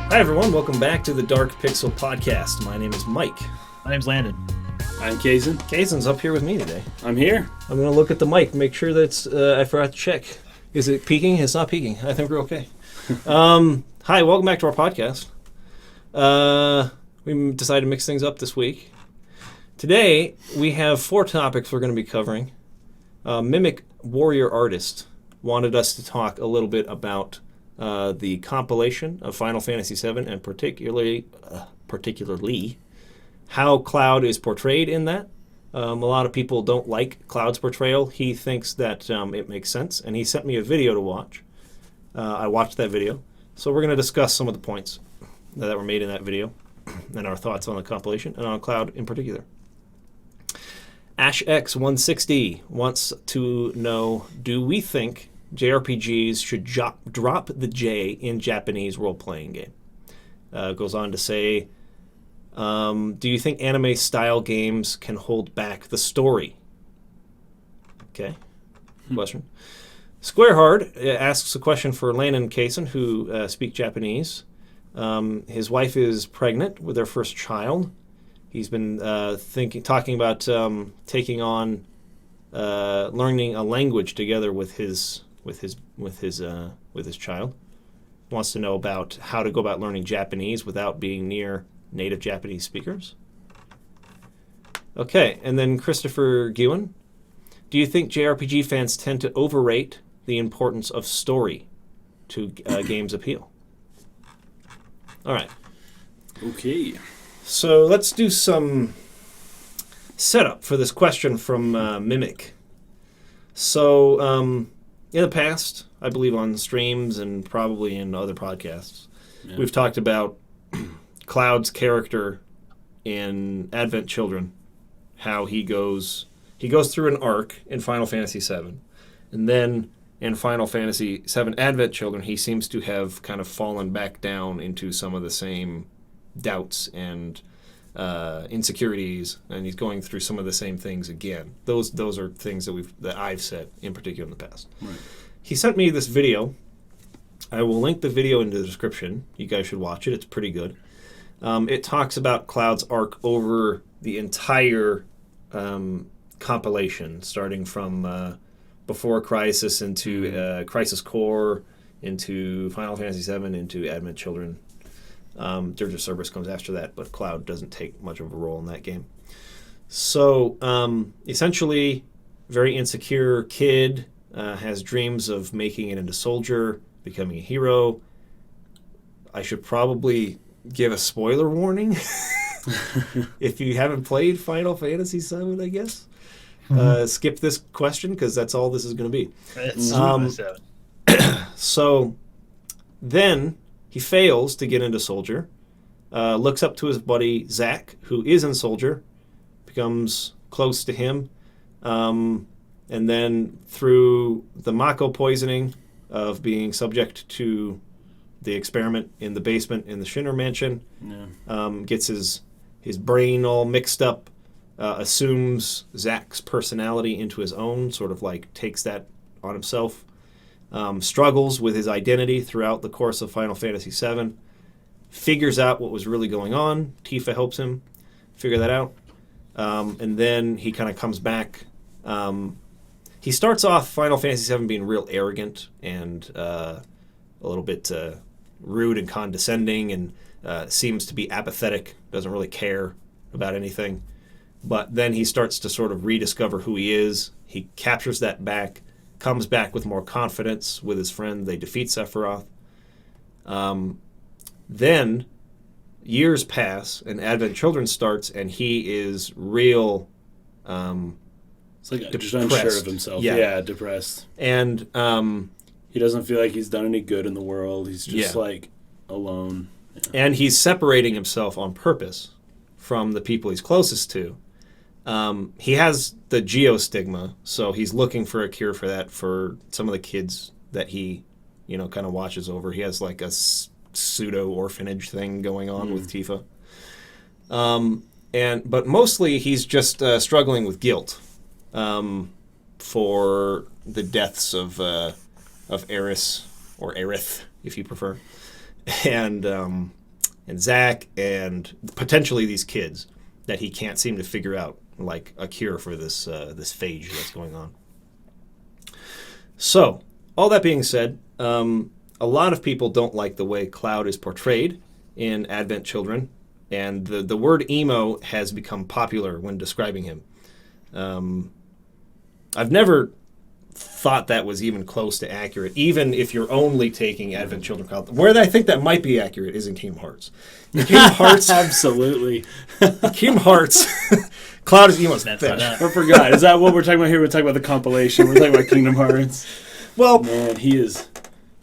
Hi everyone, welcome back to the Dark Pixel Podcast. My name is Mike. My name's Landon. I'm Kazan. Kazan's up here with me today. I'm here. I'm going to look at the mic, make sure that's, I forgot to check. Is it peaking? It's not peaking. I think we're okay. Hi, welcome back to our podcast. We decided to mix things up this week. Today, we have 4 topics we're going to be covering. Mimic Warrior Artist wanted us to talk a little bit about the compilation of Final Fantasy VII and particularly how Cloud is portrayed in that. A lot of people don't like Cloud's portrayal. He thinks that it makes sense, and he sent me a video to watch. I watched that video. So we're going to discuss some of the points that were made in that video and our thoughts on the compilation and on Cloud in particular. AshX160 wants to know, do we think JRPGs should drop the J in Japanese role-playing game? Goes on to say, do you think anime-style games can hold back the story? Okay, question. Squarehard asks a question for Landon and Kaysen, who speak Japanese. His wife is pregnant with their first child. He's been talking about taking on learning a language together with his child. Wants to know about how to go about learning Japanese without being near native Japanese speakers. Okay, and then Christopher Gewen. Do you think JRPG fans tend to overrate the importance of story to games' appeal? All right. Okay. So let's do some setup for this question from Mimic. So in the past, I believe on streams and probably in other podcasts, we've talked about Cloud's character in Advent Children, how he goes through an arc in Final Fantasy VII, and then in Final Fantasy VII Advent Children, he seems to have kind of fallen back down into some of the same doubts and insecurities, and he's going through some of the same things again. Those are things that I've said in particular in the past. Right. He sent me this video. I will link the video in the description. You guys should watch it. It's pretty good. It talks about Cloud's arc over the entire compilation, starting from Before Crisis into Crisis Core, into Final Fantasy VII, into Advent Children. Dirge of Cerberus comes after that, but Cloud doesn't take much of a role in that game. So, essentially, very insecure kid, has dreams of making it into soldier, becoming a hero. I should probably give a spoiler warning if you haven't played Final Fantasy VII, I guess. Skip this question, because that's all this is going to be. So, then he fails to get into soldier, looks up to his buddy Zack, who is in soldier, becomes close to him, and then through the Mako poisoning of being subject to the experiment in the basement in the Shinra mansion, gets his brain all mixed up, assumes Zack's personality into his own, sort of like takes that on himself, struggles with his identity throughout the course of Final Fantasy VII, figures out what was really going on. Tifa helps him figure that out, and then he kind of comes back. He starts off Final Fantasy VII being real arrogant and a little bit rude and condescending, and seems to be apathetic, doesn't really care about anything. But then he starts to sort of rediscover who he is. He captures that back, comes back with more confidence with his friend. They defeat Sephiroth. Then years pass, and Advent Children starts, and he is real it's like just unsure of himself. Yeah, depressed. And he doesn't feel like he's done any good in the world. He's just like alone. Yeah. And he's separating himself on purpose from the people he's closest to. He has the geostigma, so he's looking for a cure for that for some of the kids that he, kind of watches over. He has like a pseudo-orphanage thing going on with Tifa. But mostly he's just struggling with guilt for the deaths of Eris, or Aerith, if you prefer. And and Zack and potentially these kids that he can't seem to figure out like a cure for this this phage that's going on. So, all that being said, a lot of people don't like the way Cloud is portrayed in Advent Children, and the word emo has become popular when describing him. I've never thought that was even close to accurate, even if you're only taking Advent Children. Where I think that might be accurate is in Kingdom Hearts. In Kingdom Hearts, absolutely. Kingdom Hearts, Cloud is emo's That's fish. I forgot. Is that what we're talking about here? We're talking about the compilation. We're talking about Kingdom Hearts. Well, man, he is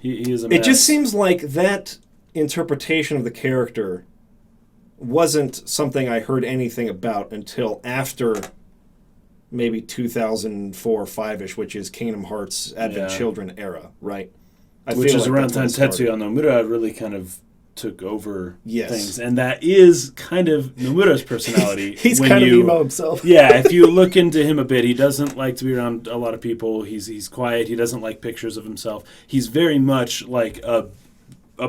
a mess. It just seems like that interpretation of the character wasn't something I heard anything about until after maybe 2004 or 5-ish, which is Kingdom Hearts Advent Children era, right? Which is around the time Tetsuya Nomura really kind of took over things. And that is kind of Nomura's personality. He's kind of emo himself. Yeah, if you look into him a bit, he doesn't like to be around a lot of people. He's quiet. He doesn't like pictures of himself. He's very much like a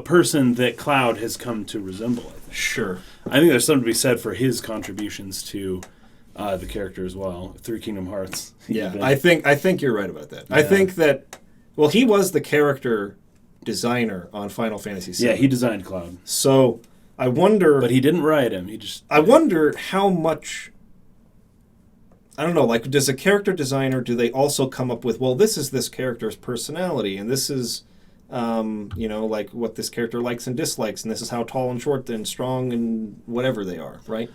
person that Cloud has come to resemble, I think. Sure. I think there's something to be said for his contributions to the character as well through Kingdom Hearts. Yeah, I think you're right about that. Yeah. I think that, well, he was the character designer on Final Fantasy VII. Yeah, he designed Cloud. So I wonder, but he didn't write him. I wonder how much. I don't know. Like, does a character designer, do they also come up with, well, this is this character's personality, and this is, like what this character likes and dislikes, and this is how tall and short and strong and whatever they are, right?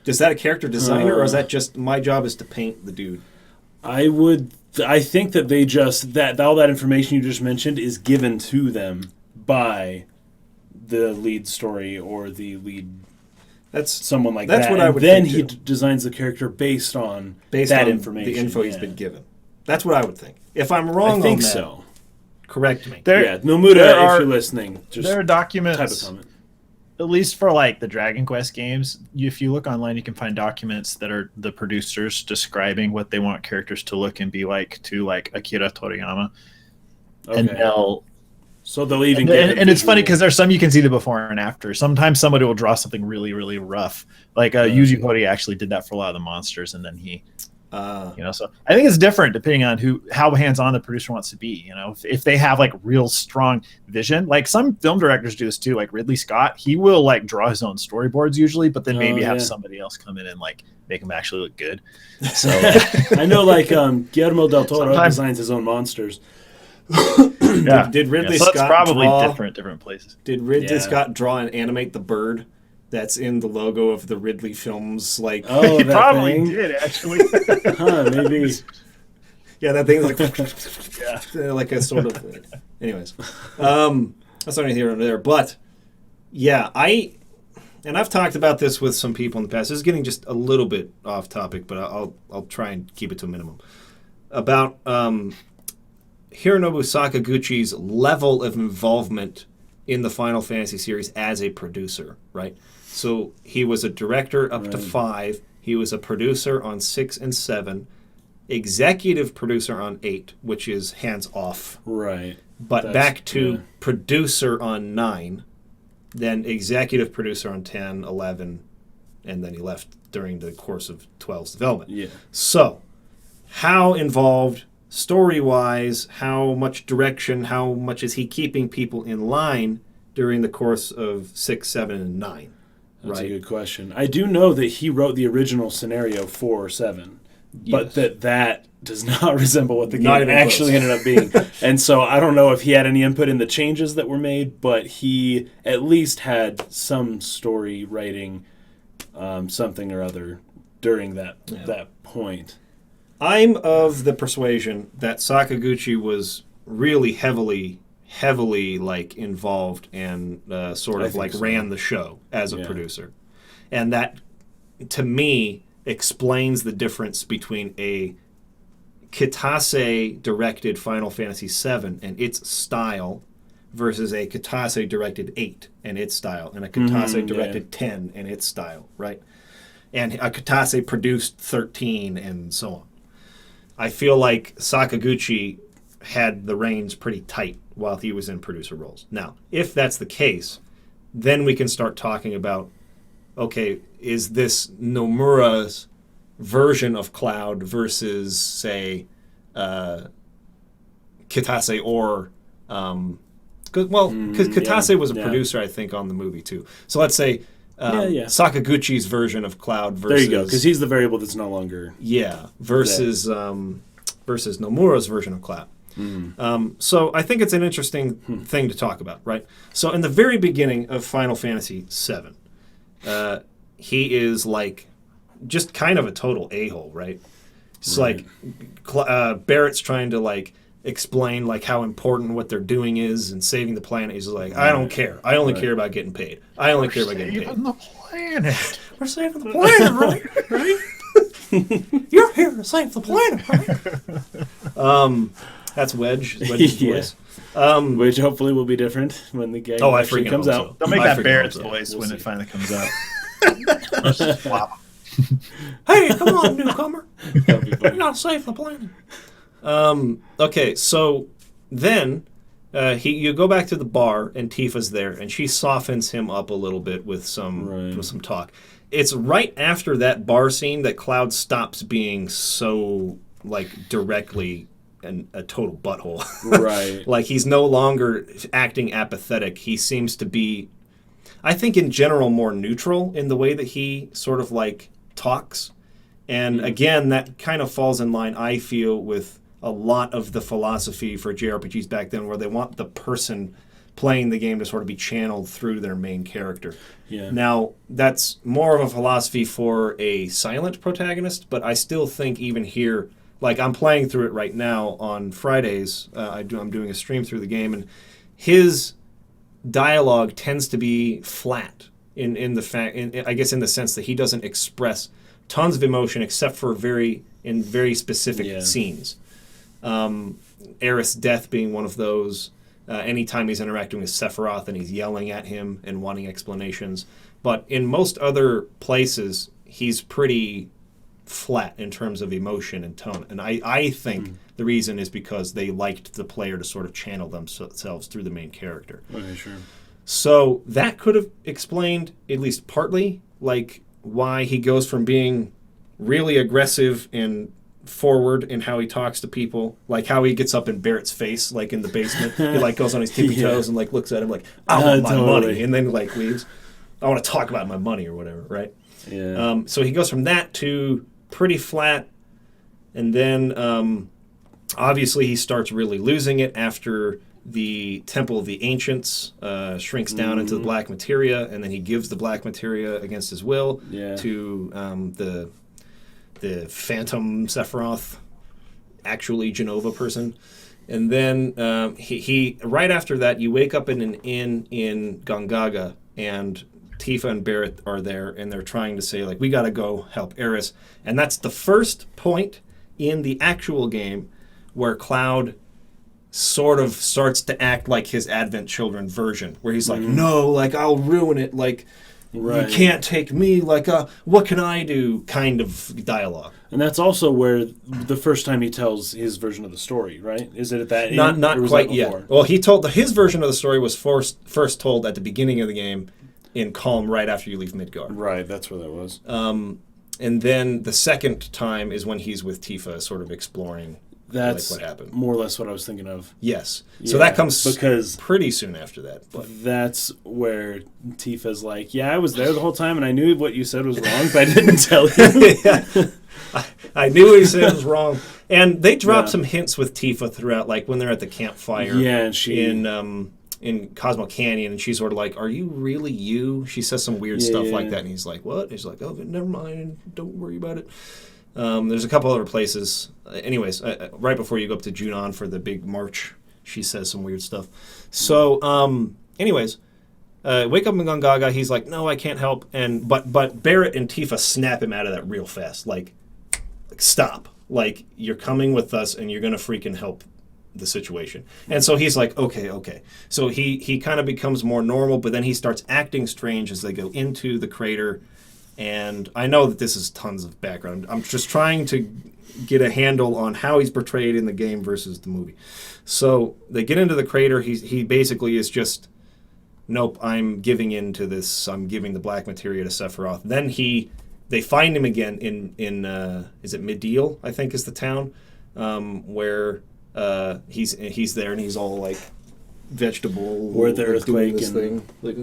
Is that a character designer, or is that just my job is to paint the dude? I think that they just all that information you just mentioned is given to them by the lead story or the lead. That's someone like that. That's what I would. Then he designs the character based on that information, the info he's been given. That's what I would think. If I'm wrong, I think so. Correct me. Nomura, if you're listening, just there are documents. Type of comment. At least for like the Dragon Quest games, if you look online, you can find documents that are the producers describing what they want characters to look and be like to like Akira Toriyama, and they'll even and it's funny because there's some you can see the before and after. Sometimes somebody will draw something really really rough, like Yuji Horii actually did that for a lot of the monsters, and then he. So I think it's different depending on how hands-on the producer wants to be. If they have like real strong vision, like some film directors do this too, like Ridley Scott, he will like draw his own storyboards usually, but then maybe have somebody else come in and like make him actually look good. So I know like Guillermo del Toro designs his own monsters. Did Ridley Scott probably different places? Did Ridley Scott draw and animate the bird that's in the logo of the Ridley films? Like, he probably did actually. Maybe. Yeah, that thing like a sort of. Anyways, that's not here or there, but yeah, I've talked about this with some people in the past. This is getting just a little bit off topic, but I'll try and keep it to a minimum. About Hironobu Sakaguchi's level of involvement in the Final Fantasy series as a producer, right? So he was a director up to 5. He was a producer on 6 and 7, executive producer on 8, which is hands off. Right. But back to producer on 9, then executive producer on 10, 11, and then he left during the course of 12's development. Yeah. So, how involved story-wise, how much direction, how much is he keeping people in line during the course of 6, 7, and 9? That's a good question. I do know that he wrote the original scenario for 7, but that does not resemble what the game actually ended up being. And so I don't know if he had any input in the changes that were made, but he at least had some story writing something or other during that point. I'm of the persuasion that Sakaguchi was really heavily like involved and ran the show as a producer, and that to me explains the difference between a Kitase directed Final Fantasy VII and its style versus a Kitase directed 8 and its style, and a Kitase directed 10 and its style, right? And a Kitase produced 13 and so on. I feel like Sakaguchi had the reins pretty tight while he was in producer roles. Now, if that's the case, then we can start talking about, okay, is this Nomura's version of Cloud versus, say, Kitase or... because Kitase was a producer, I think, on the movie, too. So let's say Sakaguchi's version of Cloud versus... There you go, because he's the variable that's no longer... Yeah, versus Nomura's version of Cloud. So I think it's an interesting thing to talk about, right? So in the very beginning of Final Fantasy VII, he is like just kind of a total a-hole, right? It's like Barrett's trying to like explain like how important what they're doing is and saving the planet. He's like, I don't care. I only care about getting paid. I only care about getting paid. Saving the planet. We're saving the planet, right? Right? You're here to save the planet, right? That's Wedge's voice. Which hopefully will be different when the game actually comes out. So. Don't make that Barrett's voice when it finally comes out. Wow. Hey, come on, newcomer. You gotta save the planet. Okay, so then you go back to the bar and Tifa's there and she softens him up a little bit with some talk. It's right after that bar scene that Cloud stops being so like directly a total butthole. Right. Like he's no longer acting apathetic. He seems to be, I think in general, more neutral in the way that he sort of like talks. And again, that kind of falls in line, I feel, with a lot of the philosophy for JRPGs back then, where they want the person playing the game to sort of be channeled through their main character. Yeah. Now, that's more of a philosophy for a silent protagonist, but I still think even here, like I'm playing through it right now on Fridays. I'm doing a stream through the game, and his dialogue tends to be flat in the fact, I guess, in the sense that he doesn't express tons of emotion except for very specific scenes. Aerith's death being one of those. Anytime he's interacting with Sephiroth and he's yelling at him and wanting explanations. But in most other places, he's pretty flat in terms of emotion and tone. And I think the reason is because they liked the player to sort of channel themselves through the main character. Okay, sure. So that could have explained, at least partly, like why he goes from being really aggressive and forward in how he talks to people, like how he gets up in Barrett's face, like in the basement. He like goes on his tippy toes and like looks at him like, I want my money, and then like leaves. I want to talk about my money or whatever, right? Yeah. So he goes from that to pretty flat, and then obviously he starts really losing it after the Temple of the Ancients shrinks down into the black materia, and then he gives the black materia against his will to the Phantom Sephiroth, actually Genova person. And then he right after that, you wake up in an inn in Gongaga, and Tifa and Barrett are there, and they're trying to say, like, we got to go help Aeris. And that's the first point in the actual game where Cloud sort of starts to act like his Advent Children version, where he's like, no, like, I'll ruin it, like... Right. You can't take me, like, what can I do kind of dialogue. And that's also where the first time he tells his version of the story, right? Is it at that Not quite yet. Well, he told his version of the story was first told at the beginning of the game in Calm right after you leave Midgar. Right, that's where that was. And then the second time is when he's with Tifa, sort of exploring that's like what happened. More or less what I was thinking of. Yes. So that comes because pretty soon after that. But that's where Tifa's like, yeah, I was there the whole time and I knew what you said was wrong, but I didn't tell you. I knew what you said was wrong. And they drop some hints with Tifa throughout, like when they're at the campfire and she in Cosmo Canyon, and she's sort of like, are you really you? She says some weird stuff like that, and he's like, what? And he's like, oh, never mind, don't worry about it. There's a couple other places. Anyways, right before you go up to Junon for the big march, she says some weird stuff. So, anyways, wake up in Gongaga. He's like, no, I can't help. But Barrett and Tifa snap him out of that real fast. Like, stop. Like, you're coming with us, and you're gonna freaking help the situation. And so he's like, okay. So he kind of becomes more normal, but then he starts acting strange as they go into the crater. And I know that this is tons of background. I'm just trying to get a handle on how he's portrayed in the game versus the movie. So they get into the crater. He basically is just nope, I'm giving in to this. I'm giving the black materia to Sephiroth. Then they find him again in is it Mideel, I think is the town, where he's there and he's all like vegetable. Where the earthquake this and thing. Like,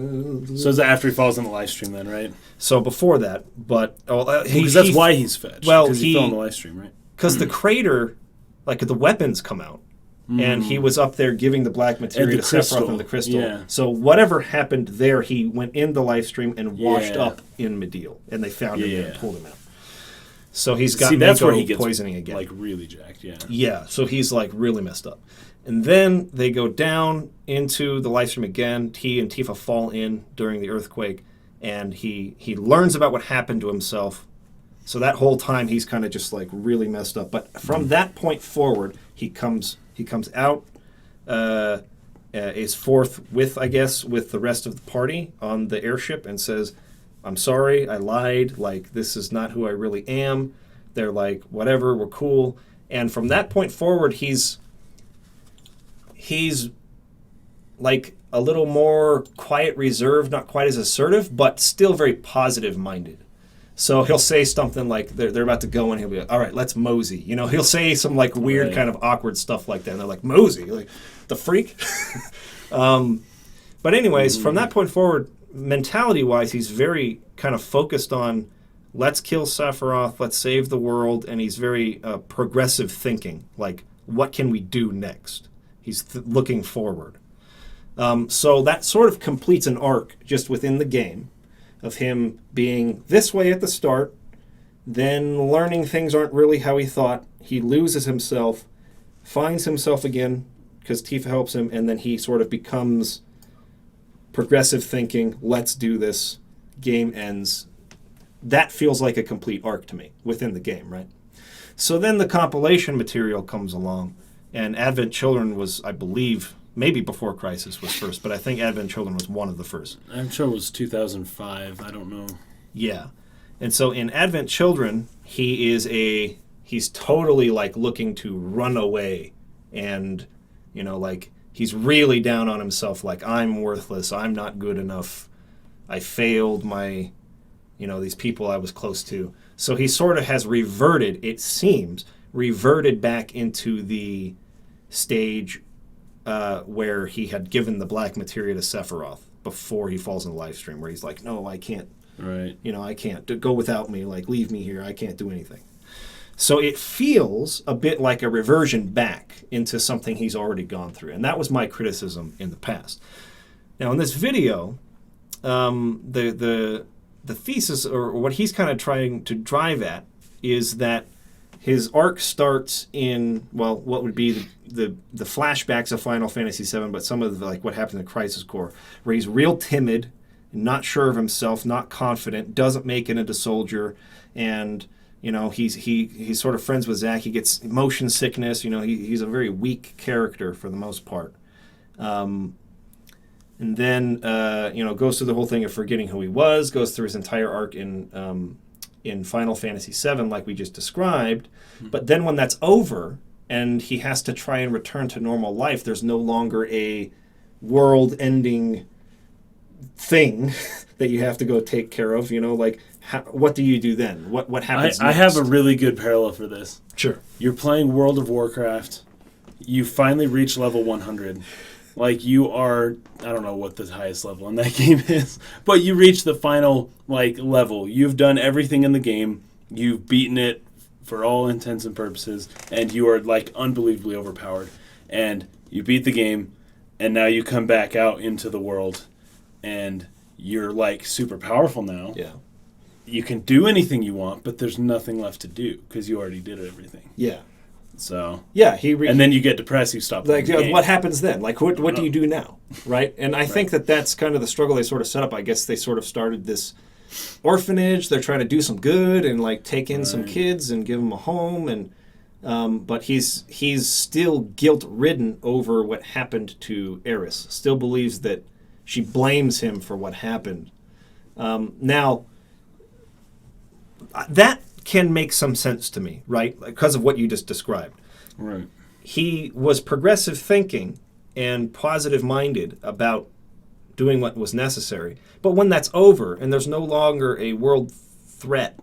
so is that after he falls in the live stream then, right? So before that, but because that's why he's fetched. Well, because he fell in the live stream, right? Because the crater, like the weapons come out. And he was up there giving the black materia to Sephiroth and the crystal. Yeah. So whatever happened there, he went in the live stream and washed up in Mideel. And they found him and pulled him out. So he's got that's where he gets poisoning again. Like really jacked, yeah. Yeah, so he's like really messed up. And then they go down into the live stream again. He and Tifa fall in during the earthquake. And he learns about what happened to himself. So that whole time he's kind of just like really messed up. But from that point forward, he comes out, is forthwith, I guess, with the rest of the party on the airship and says, I'm sorry, I lied, like, this is not who I really am. They're like, whatever, we're cool. And from that point forward, he's like a little more quiet, reserved, not quite as assertive, but still very positive-minded. So he'll say something like they're about to go and he'll be like, all right, let's mosey. You know, he'll say some like weird kind of awkward stuff like that. And they're like, mosey? Like, the freak? But anyways, from that point forward, mentality-wise, he's very kind of focused on let's kill Sephiroth, let's save the world, and he's very progressive thinking. Like, what can we do next? He's looking forward. So that sort of completes an arc just within the game of him being this way at the start, then learning things aren't really how he thought. He loses himself, finds himself again because Tifa helps him, and then he sort of becomes progressive thinking, let's do this, game ends. That feels like a complete arc to me within the game, right? So then the compilation material comes along, and Advent Children was, I believe, maybe before Crisis was first, but I think Advent Children was one of the first. I'm sure it was 2005. I don't know. Yeah. And so in Advent Children, he's totally like looking to run away and, you know, like he's really down on himself, like I'm worthless, I'm not good enough, I failed my, you know, these people I was close to. So he sort of has reverted, it seems, back into the stage where he had given the black materia to Sephiroth before he falls in the live stream, where he's like, no, I can't. Right. You know, I can't. Go without me. Like, leave me here. I can't do anything. So it feels a bit like a reversion back into something he's already gone through. And that was my criticism in the past. Now, in this video, the thesis, or what he's kind of trying to drive at, is that his arc starts in, well, what would be the flashbacks of Final Fantasy VII, but some of the, like what happened in Crisis Core, where he's real timid, not sure of himself, not confident, doesn't make it into soldier, and you know he's sort of friends with Zack. He gets motion sickness. You know he's a very weak character for the most part, and then you know goes through the whole thing of forgetting who he was. Goes through his entire arc in Final Fantasy VII, like we just described. But then when that's over and he has to try and return to normal life, there's no longer a world-ending thing that you have to go take care of. You know, like, what do you do then? What happens next? I have a really good parallel for this. Sure. You're playing World of Warcraft. You finally reach level 100. Like, you are, I don't know what the highest level in that game is, but you reach the final, like, level. You've done everything in the game. You've beaten it for all intents and purposes, and you are, like, unbelievably overpowered. And you beat the game, and now you come back out into the world, and you're, like, super powerful now. Yeah. You can do anything you want, but there's nothing left to do because you already did everything. Yeah. So yeah, and then you get depressed. You stop. Like, what happens then? Like, what do you do now, right? And I think that's kind of the struggle they sort of set up. I guess they sort of started this orphanage. They're trying to do some good and like take in some kids and give them a home. And but he's still guilt ridden over what happened to Eris. Still believes that she blames him for what happened. Now that can make some sense to me, right? Because of what you just described. Right. He was progressive thinking and positive-minded about doing what was necessary. But when that's over and there's no longer a world threat,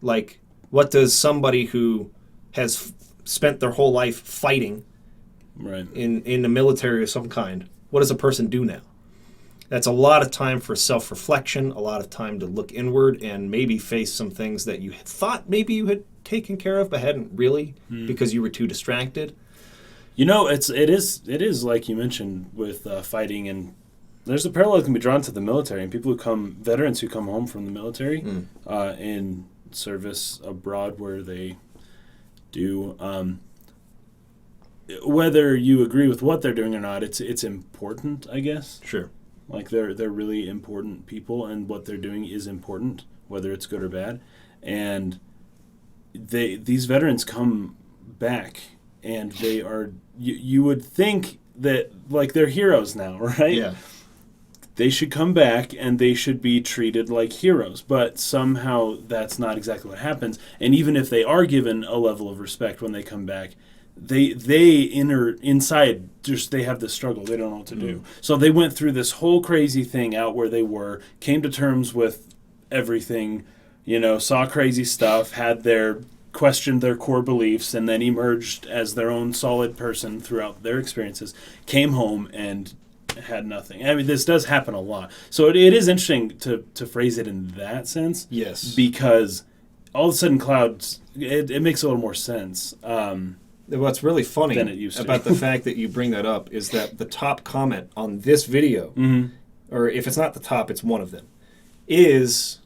like what does somebody who has spent their whole life fighting in the military of some kind, what does a person do now? That's a lot of time for self-reflection, a lot of time to look inward and maybe face some things that you thought maybe you had taken care of but hadn't really because you were too distracted. It is like you mentioned with fighting, and there's a parallel that can be drawn to the military and veterans who come home from the military in service abroad where they do. Whether you agree with what they're doing or not, it's important, I guess. Sure. Like they're really important people, and what they're doing is important, whether it's good or bad. And these veterans come back, and they are. You would think that like they're heroes now, right? Yeah. They should come back and they should be treated like heroes, but somehow that's not exactly what happens. And even if they are given a level of respect when they come back, inside just they have this struggle. They don't know what to do. So they went through this whole crazy thing out where they came to terms with everything, saw crazy stuff, questioned their core beliefs, and then emerged as their own solid person throughout their experiences, came home and had nothing. I mean, this does happen a lot. So it is interesting to phrase it in that sense. Yes. Because all of a sudden Cloud, it makes a little more sense. What's really funny about the fact that you bring that up is that the top comment on this video, or if it's not the top, it's one of them, is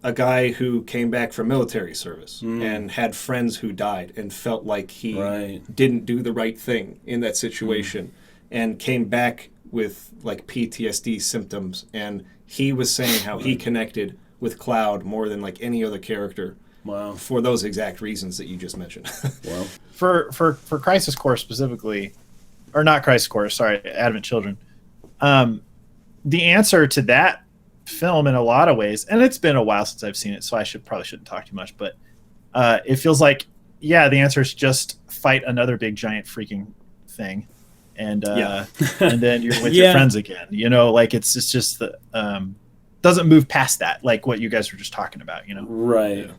a guy who came back from military service and had friends who died and felt like he didn't do the right thing in that situation and came back with like PTSD symptoms. And he was saying how he connected with Cloud more than like any other character. Wow. For those exact reasons that you just mentioned. Wow. For Crisis Core specifically, or not Crisis Core, sorry, Advent Children, the answer to that film in a lot of ways, and it's been a while since I've seen it, so I probably shouldn't talk too much, but it feels like, the answer is just fight another big giant freaking thing, and and then you're with your friends again. Like it's just the doesn't move past that, like what you guys were just talking about. Right. Yeah.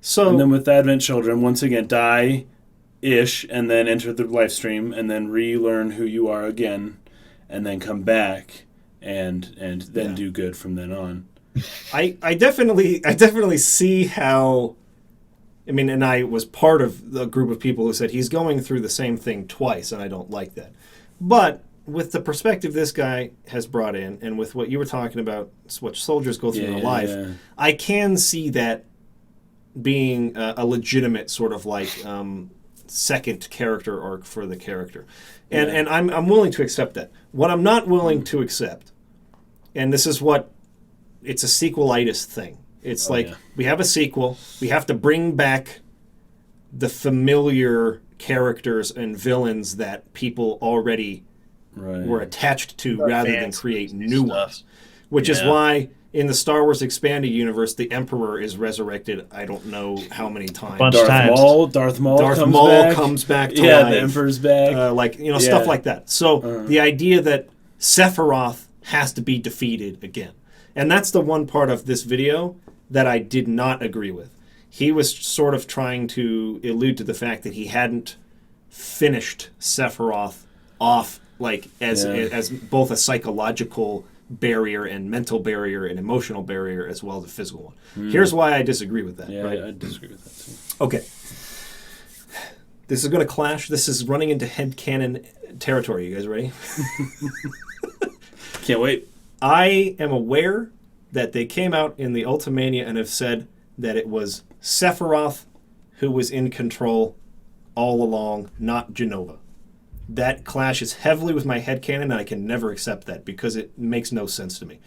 So, and then with Advent Children, once again, die-ish, and then enter the life stream, and then relearn who you are again, and then come back, and then do good from then on. I definitely see how. I mean, and I was part of the group of people who said he's going through the same thing twice, and I don't like that. But with the perspective this guy has brought in, and with what you were talking about, what soldiers go through in life, I can see that being a legitimate sort of like second character arc for the character, and I'm willing to accept that. What I'm not willing to accept, and this is what it's a sequelitis thing. It's we have a sequel, we have to bring back the familiar characters and villains that people already were attached to, rather than create new ones. Which is why in the Star Wars Expanded Universe, the Emperor is resurrected. I don't know how many times. Darth Maul comes back to life. The Emperor's back. Stuff like that. So the idea that Sephiroth has to be defeated again, and that's the one part of this video that I did not agree with. He was sort of trying to allude to the fact that he hadn't finished Sephiroth off as both a psychological barrier and mental barrier and emotional barrier as well as a physical one. Here's why I disagree with that. Yeah, I disagree with that too. Okay. This is going to clash. This is running into headcanon territory. You guys ready? Can't wait. I am aware that they came out in the Ultimania and have said that it was Sephiroth who was in control all along, not Jenova. That clashes heavily with my headcanon, and I can never accept that because it makes no sense to me.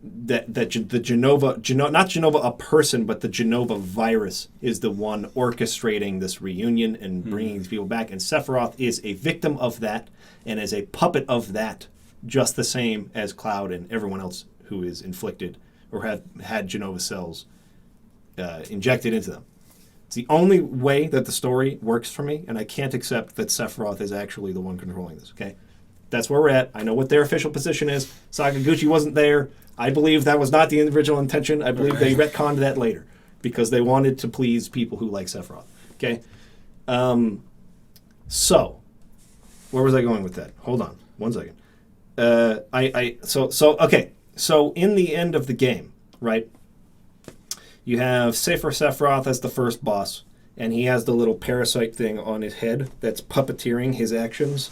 That the Jenova, not Jenova a person, but the Jenova virus is the one orchestrating this reunion and bringing these people back. And Sephiroth is a victim of that and is a puppet of that, just the same as Cloud and everyone else who is inflicted or have had Jenova cells injected into them. It's the only way that the story works for me, and I can't accept that Sephiroth is actually the one controlling this, okay? That's where we're at. I know what their official position is. Sakaguchi wasn't there. I believe that was not the original intention. I believe they retconned that later because they wanted to please people who like Sephiroth. Okay? So, where was I going with that? Hold on. 1 second. Okay. So, in the end of the game, right, you have Sephiroth as the first boss, and he has the little parasite thing on his head that's puppeteering his actions.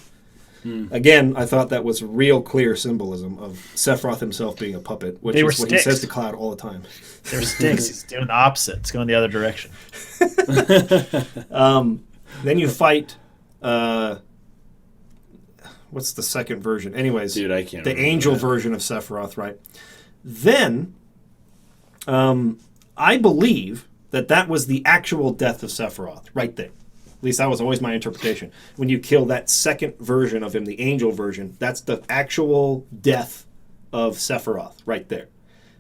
Again, I thought that was real clear symbolism of Sephiroth himself being a puppet, which is what he says to Cloud all the time. They're sticks. He's doing the opposite. It's going the other direction. Then you fight... what's the second version? Anyways, dude, I can't the angel version of Sephiroth, right? Then, I believe that was the actual death of Sephiroth, right there. At least that was always my interpretation. When you kill that second version of him, the angel version, that's the actual death of Sephiroth, right there.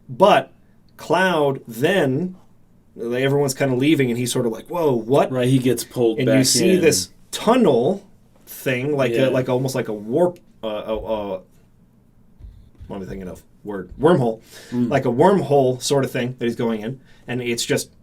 But Cloud then, everyone's kind of leaving, and he's sort of like, whoa, what? Right, he gets pulled back in. And you see this tunnel thing, almost like a warp, what am I thinking of? Wormhole. Like a wormhole sort of thing that he's going in. And it's just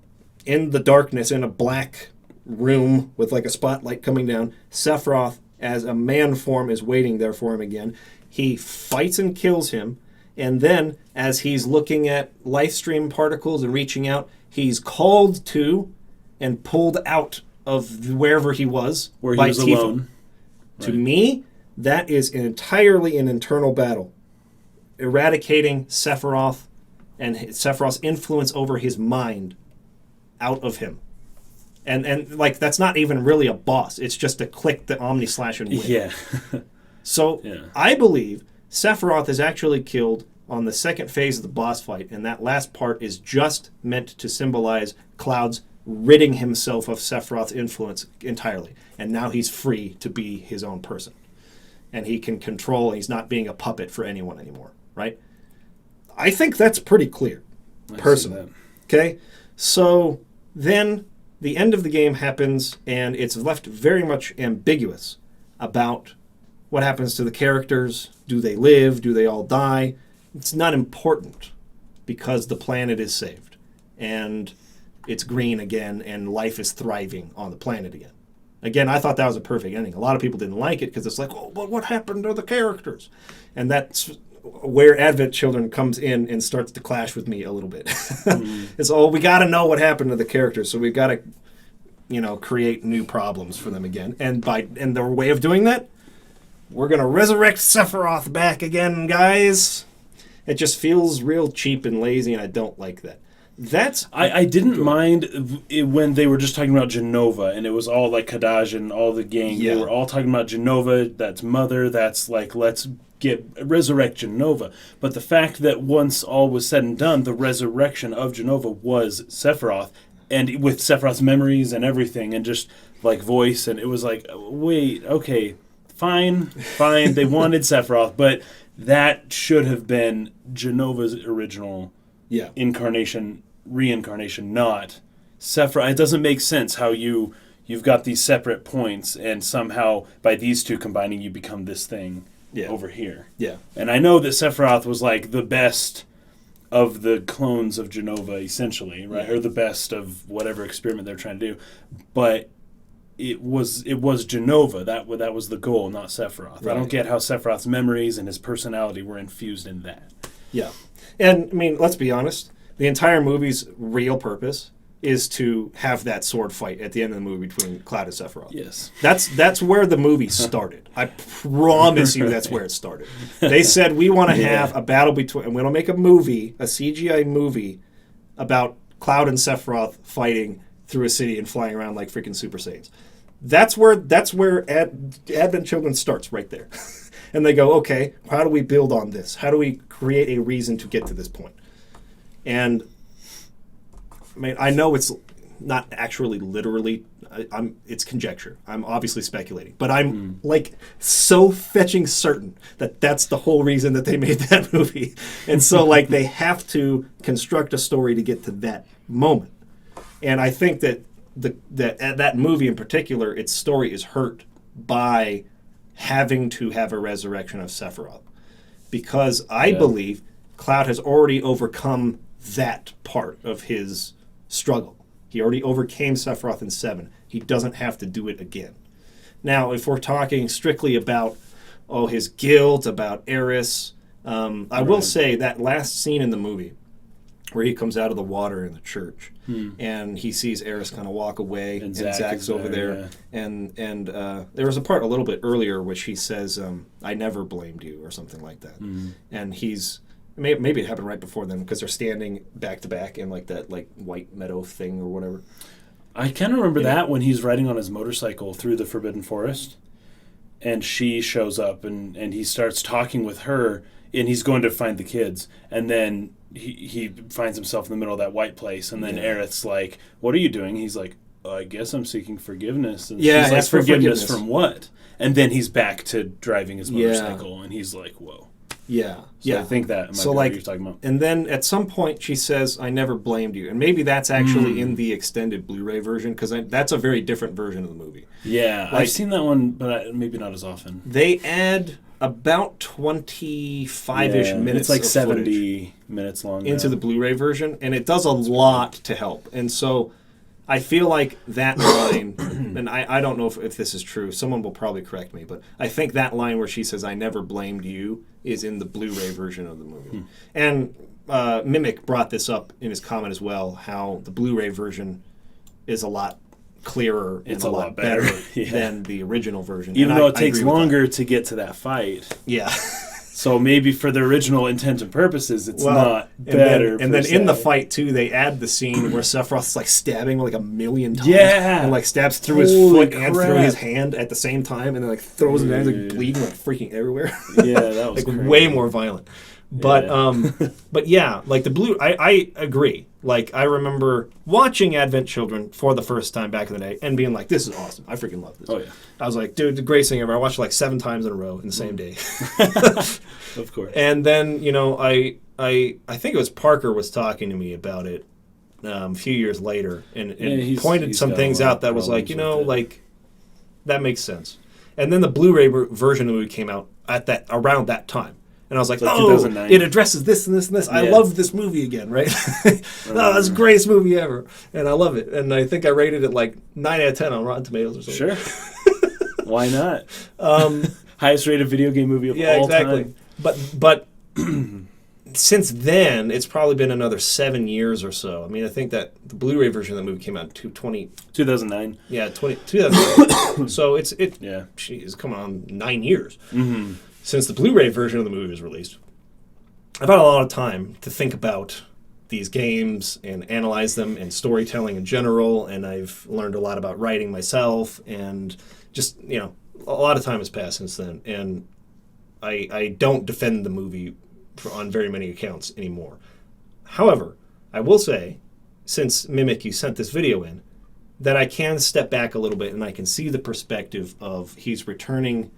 in the darkness, in a black room with like a spotlight coming down. Sephiroth, as a man form, is waiting there for him again. He fights and kills him. And then, as he's looking at life stream particles and reaching out, he's called to and pulled out of wherever he was where he by was Tifa. alone. To me, that is entirely an internal battle. Eradicating Sephiroth and Sephiroth's influence over his mind out of him. And like, that's not even really a boss. It's just to click the Omni Slash and win. Yeah. So, I believe Sephiroth is actually killed on the second phase of the boss fight, and that last part is just meant to symbolize Cloud's ridding himself of Sephiroth's influence entirely. And now he's free to be his own person. And he can control, he's not being a puppet for anyone anymore, right? I think that's pretty clear, personally. Okay? So then the end of the game happens, and it's left very much ambiguous about what happens to the characters. Do they live? Do they all die? It's not important because the planet is saved. And it's green again, and life is thriving on the planet again. Again, I thought that was a perfect ending. A lot of people didn't like it because it's like, oh, but what happened to the characters? And that's where Advent Children comes in and starts to clash with me a little bit. It's, we got to know what happened to the characters, so we've got to, create new problems for them again. And the way of doing that, we're going to resurrect Sephiroth back again, guys. It just feels real cheap and lazy, and I don't like that. I didn't mind when they were just talking about Jenova, and it was all like Kadaj and all the gang. Yeah. They were all talking about Jenova. That's Mother. That's like, let's resurrect Jenova. But the fact that once all was said and done, the resurrection of Jenova was Sephiroth, and with Sephiroth's memories and everything, and just like voice, and it was like, wait, okay, fine. They wanted Sephiroth, but that should have been Genova's original reincarnation, not Sephiroth. It doesn't make sense how you've got these separate points, and somehow by these two combining, you become this thing over here. Yeah. And I know that Sephiroth was like the best of the clones of Jenova, essentially, right? Or the best of whatever experiment they're trying to do, but it was Jenova. That was the goal, not Sephiroth. Right. I don't get how Sephiroth's memories and his personality were infused in that. Yeah. And, I mean, let's be honest. The entire movie's real purpose is to have that sword fight at the end of the movie between Cloud and Sephiroth. Yes. That's where the movie started. I promise you that's where it started. They said, we want to have a battle between... And we're going to make a movie, a CGI movie, about Cloud and Sephiroth fighting through a city and flying around like freaking Super Saiyans. That's where Advent Children starts, right there. And they go, okay, how do we build on this? How do we create a reason to get to this point? And I mean, I know it's not actually literally, it's conjecture. I'm obviously speculating, but I'm like so fetching certain that that's the whole reason that they made that movie. And so like they have to construct a story to get to that moment. And I think that that movie in particular, its story is hurt by having to have a resurrection of Sephiroth. Because I believe Cloud has already overcome that part of his struggle. He already overcame Sephiroth in 7. He doesn't have to do it again. Now, if we're talking strictly about his guilt, about Aerith, I will say that last scene in the movie where he comes out of the water in the church and he sees Aerith kind of walk away and Zack's over there. Yeah. And there was a part a little bit earlier which he says, I never blamed you or something like that. And he's... Maybe it happened right before then because they're standing back to back in like that like white meadow thing or whatever. I kind of remember that when he's riding on his motorcycle through the Forbidden Forest, and she shows up and he starts talking with her, and he's going to find the kids, and then he finds himself in the middle of that white place, and then Aerith's like, "What are you doing?" He's like, "I guess I'm seeking forgiveness." And she's like, forgiveness from what? And then he's back to driving his motorcycle, and he's like, "Whoa." Yeah, so I think that might be what you're talking about. And then at some point she says, "I never blamed you," and maybe that's actually in the extended Blu-ray version because that's a very different version of the movie. Yeah, I've seen that one, but maybe not as often. They add about 25-ish minutes. It's like 70 minutes long into the Blu-ray version, and it does a lot to help. And so I feel like that line, and I don't know if this is true, someone will probably correct me, but I think that line where she says, "I never blamed you," is in the Blu-ray version of the movie. And Mimic brought this up in his comment as well, how the Blu-ray version is a lot clearer and a lot better than the original version. Even though it takes longer to get to that fight. Yeah. So maybe for the original intent and purposes, it's not better. And then in the fight, too, they add the scene where Sephiroth's like stabbing like 1,000,000 times. Yeah. And like stabs through his foot and through his hand at the same time. And then like throws him down, he's like bleeding like freaking everywhere. Yeah, that was like way more violent. But but yeah, like the I agree. Like I remember watching Advent Children for the first time back in the day and being like, "This is awesome! I freaking love this." Oh yeah, I was like, "Dude, the greatest thing ever!" I watched it like 7 times in a row in the same day. Of course. And then I think it was Parker was talking to me about it a few years later and pointed some things out that was like, like that makes sense. And then the Blu-ray version of the movie came out at around that time. And I was like, so 2009. It addresses this and this and this. Yeah. I love this movie again, right? It's the greatest movie ever. And I love it. And I think I rated it like 9 out of 10 on Rotten Tomatoes or something. Sure. Why not? Highest rated video game movie of all time. But since then, it's probably been another 7 years or so. I mean, I think that the Blu-ray version of the movie came out in 2009. Yeah, 2009. So geez, come on, 9 years. Mm-hmm. Since the Blu-ray version of the movie was released, I've had a lot of time to think about these games and analyze them and storytelling in general, and I've learned a lot about writing myself, and just, a lot of time has passed since then, and I don't defend the movie on very many accounts anymore. However, I will say, since Mimic, you sent this video in, that I can step back a little bit and I can see the perspective of he's returning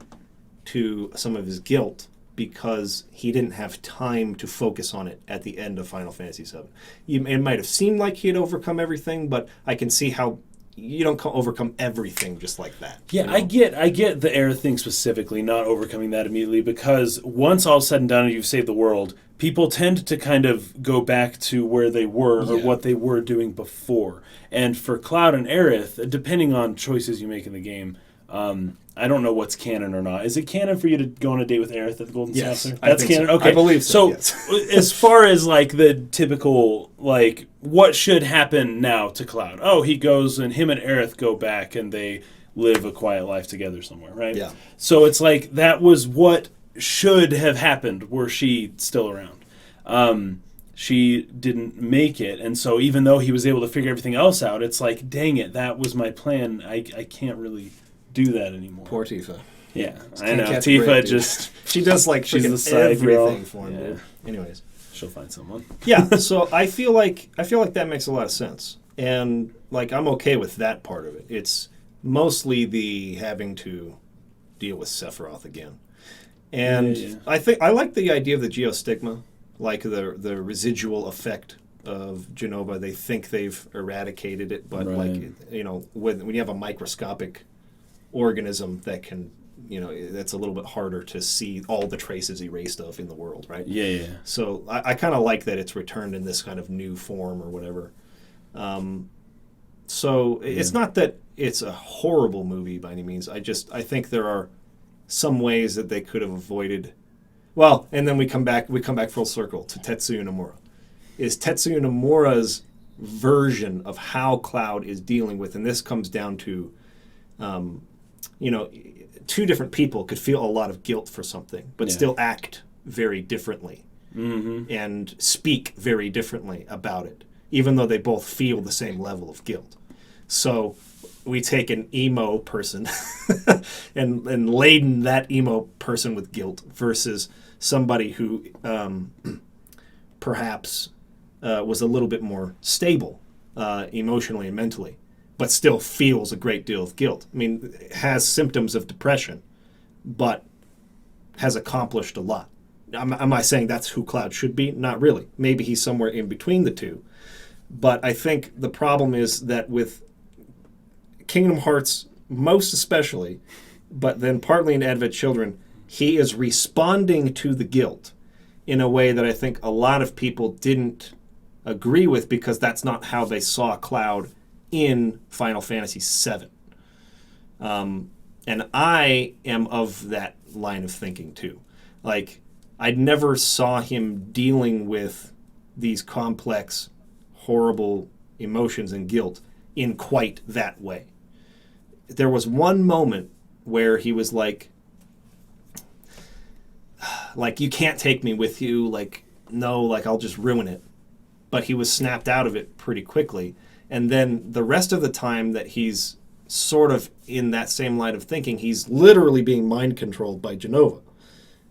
to some of his guilt because he didn't have time to focus on it at the end of Final Fantasy VII. It might have seemed like he had overcome everything, but I can see how you don't overcome everything just like that. Yeah, I get the Aerith thing specifically, not overcoming that immediately, because once all's said and done and you've saved the world, people tend to kind of go back to where they were or what they were doing before. And for Cloud and Aerith, depending on choices you make in the game, I don't know what's canon or not. Is it canon for you to go on a date with Aerith at the Golden Saucer? That's canon? So. Okay. I believe so. As far as like the typical, like, what should happen now to Cloud? Oh, he goes and him and Aerith go back and they live a quiet life together somewhere, right? Yeah. So it's like that was what should have happened were she still around. She didn't make it, and so even though he was able to figure everything else out, it's like, dang it, that was my plan. I can't really do that anymore. Poor Tifa. Yeah, I know. Tifa just... She does like she's the side everything girl. For him. Yeah. Anyways. She'll find someone. Yeah, so I feel like that makes a lot of sense. And like I'm okay with that part of it. It's mostly the having to deal with Sephiroth again. And I think I like the idea of the geostigma, like the residual effect of Genova. They think they've eradicated it, but like when you have a microscopic organism that can that's a little bit harder to see all the traces erased of in the world, right? Yeah. So I kind of like that it's returned in this kind of new form or whatever. So it's not that it's a horrible movie by any means. I think there are some ways that they could have avoided. Well, and then we come back full circle to Tetsuya Nomura. Is Tetsuya Nomura's version of how Cloud is dealing with, and this comes down to, two different people could feel a lot of guilt for something, but still act very differently and speak very differently about it, even though they both feel the same level of guilt. So we take an emo person and laden that emo person with guilt versus somebody who perhaps was a little bit more stable emotionally and mentally, but still feels a great deal of guilt. I mean, has symptoms of depression, but has accomplished a lot. Am I saying that's who Cloud should be? Not really. Maybe he's somewhere in between the two. But I think the problem is that with Kingdom Hearts, most especially, but then partly in Advent Children, he is responding to the guilt in a way that I think a lot of people didn't agree with, because that's not how they saw Cloud in Final Fantasy VII. And I am of that line of thinking too. Like, I never saw him dealing with these complex, horrible emotions and guilt in quite that way. There was one moment where he was like, you can't take me with you, no, I'll just ruin it. But he was snapped out of it pretty quickly. And then the rest of the time that he's sort of in that same line of thinking, he's literally being mind controlled by Genova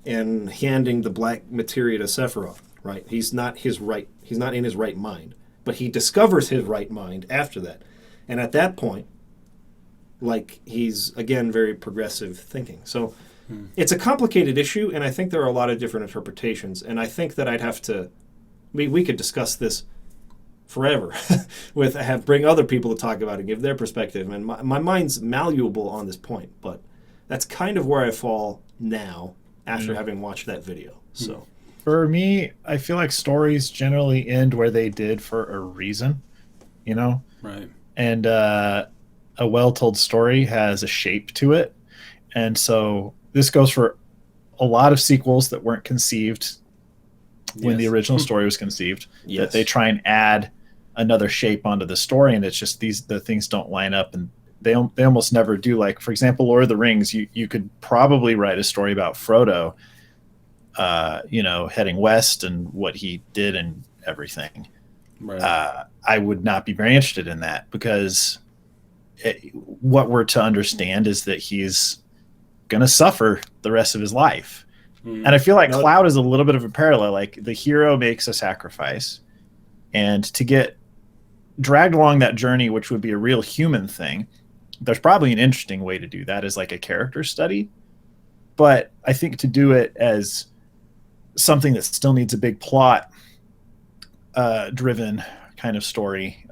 and handing the black materia to Sephiroth, right? He's not in his right mind. But he discovers his right mind after that. And at that point, he's, again, very progressive thinking. So it's a complicated issue, and I think there are a lot of different interpretations. And I think that I'd have to... We could discuss this forever bring other people to talk about it, give their perspective. And my mind's malleable on this point, but that's kind of where I fall now after having watched that video. So for me, I feel like stories generally end where they did for a reason, Right. And a well-told story has a shape to it. And so this goes for a lot of sequels that weren't conceived when the original story was conceived, that they try and add another shape onto the story, and it's just the things don't line up, and they almost never do. Like, for example, Lord of the Rings, you could probably write a story about Frodo, heading west and what he did and everything. Right. I would not be very interested in that, because what we're to understand is that he's going to suffer the rest of his life. And I feel like Cloud is a little bit of a parallel. Like, the hero makes a sacrifice, and to get dragged along that journey, which would be a real human thing, there's probably an interesting way to do that as like a character study. But I think to do it as something that still needs a big plot driven kind of story,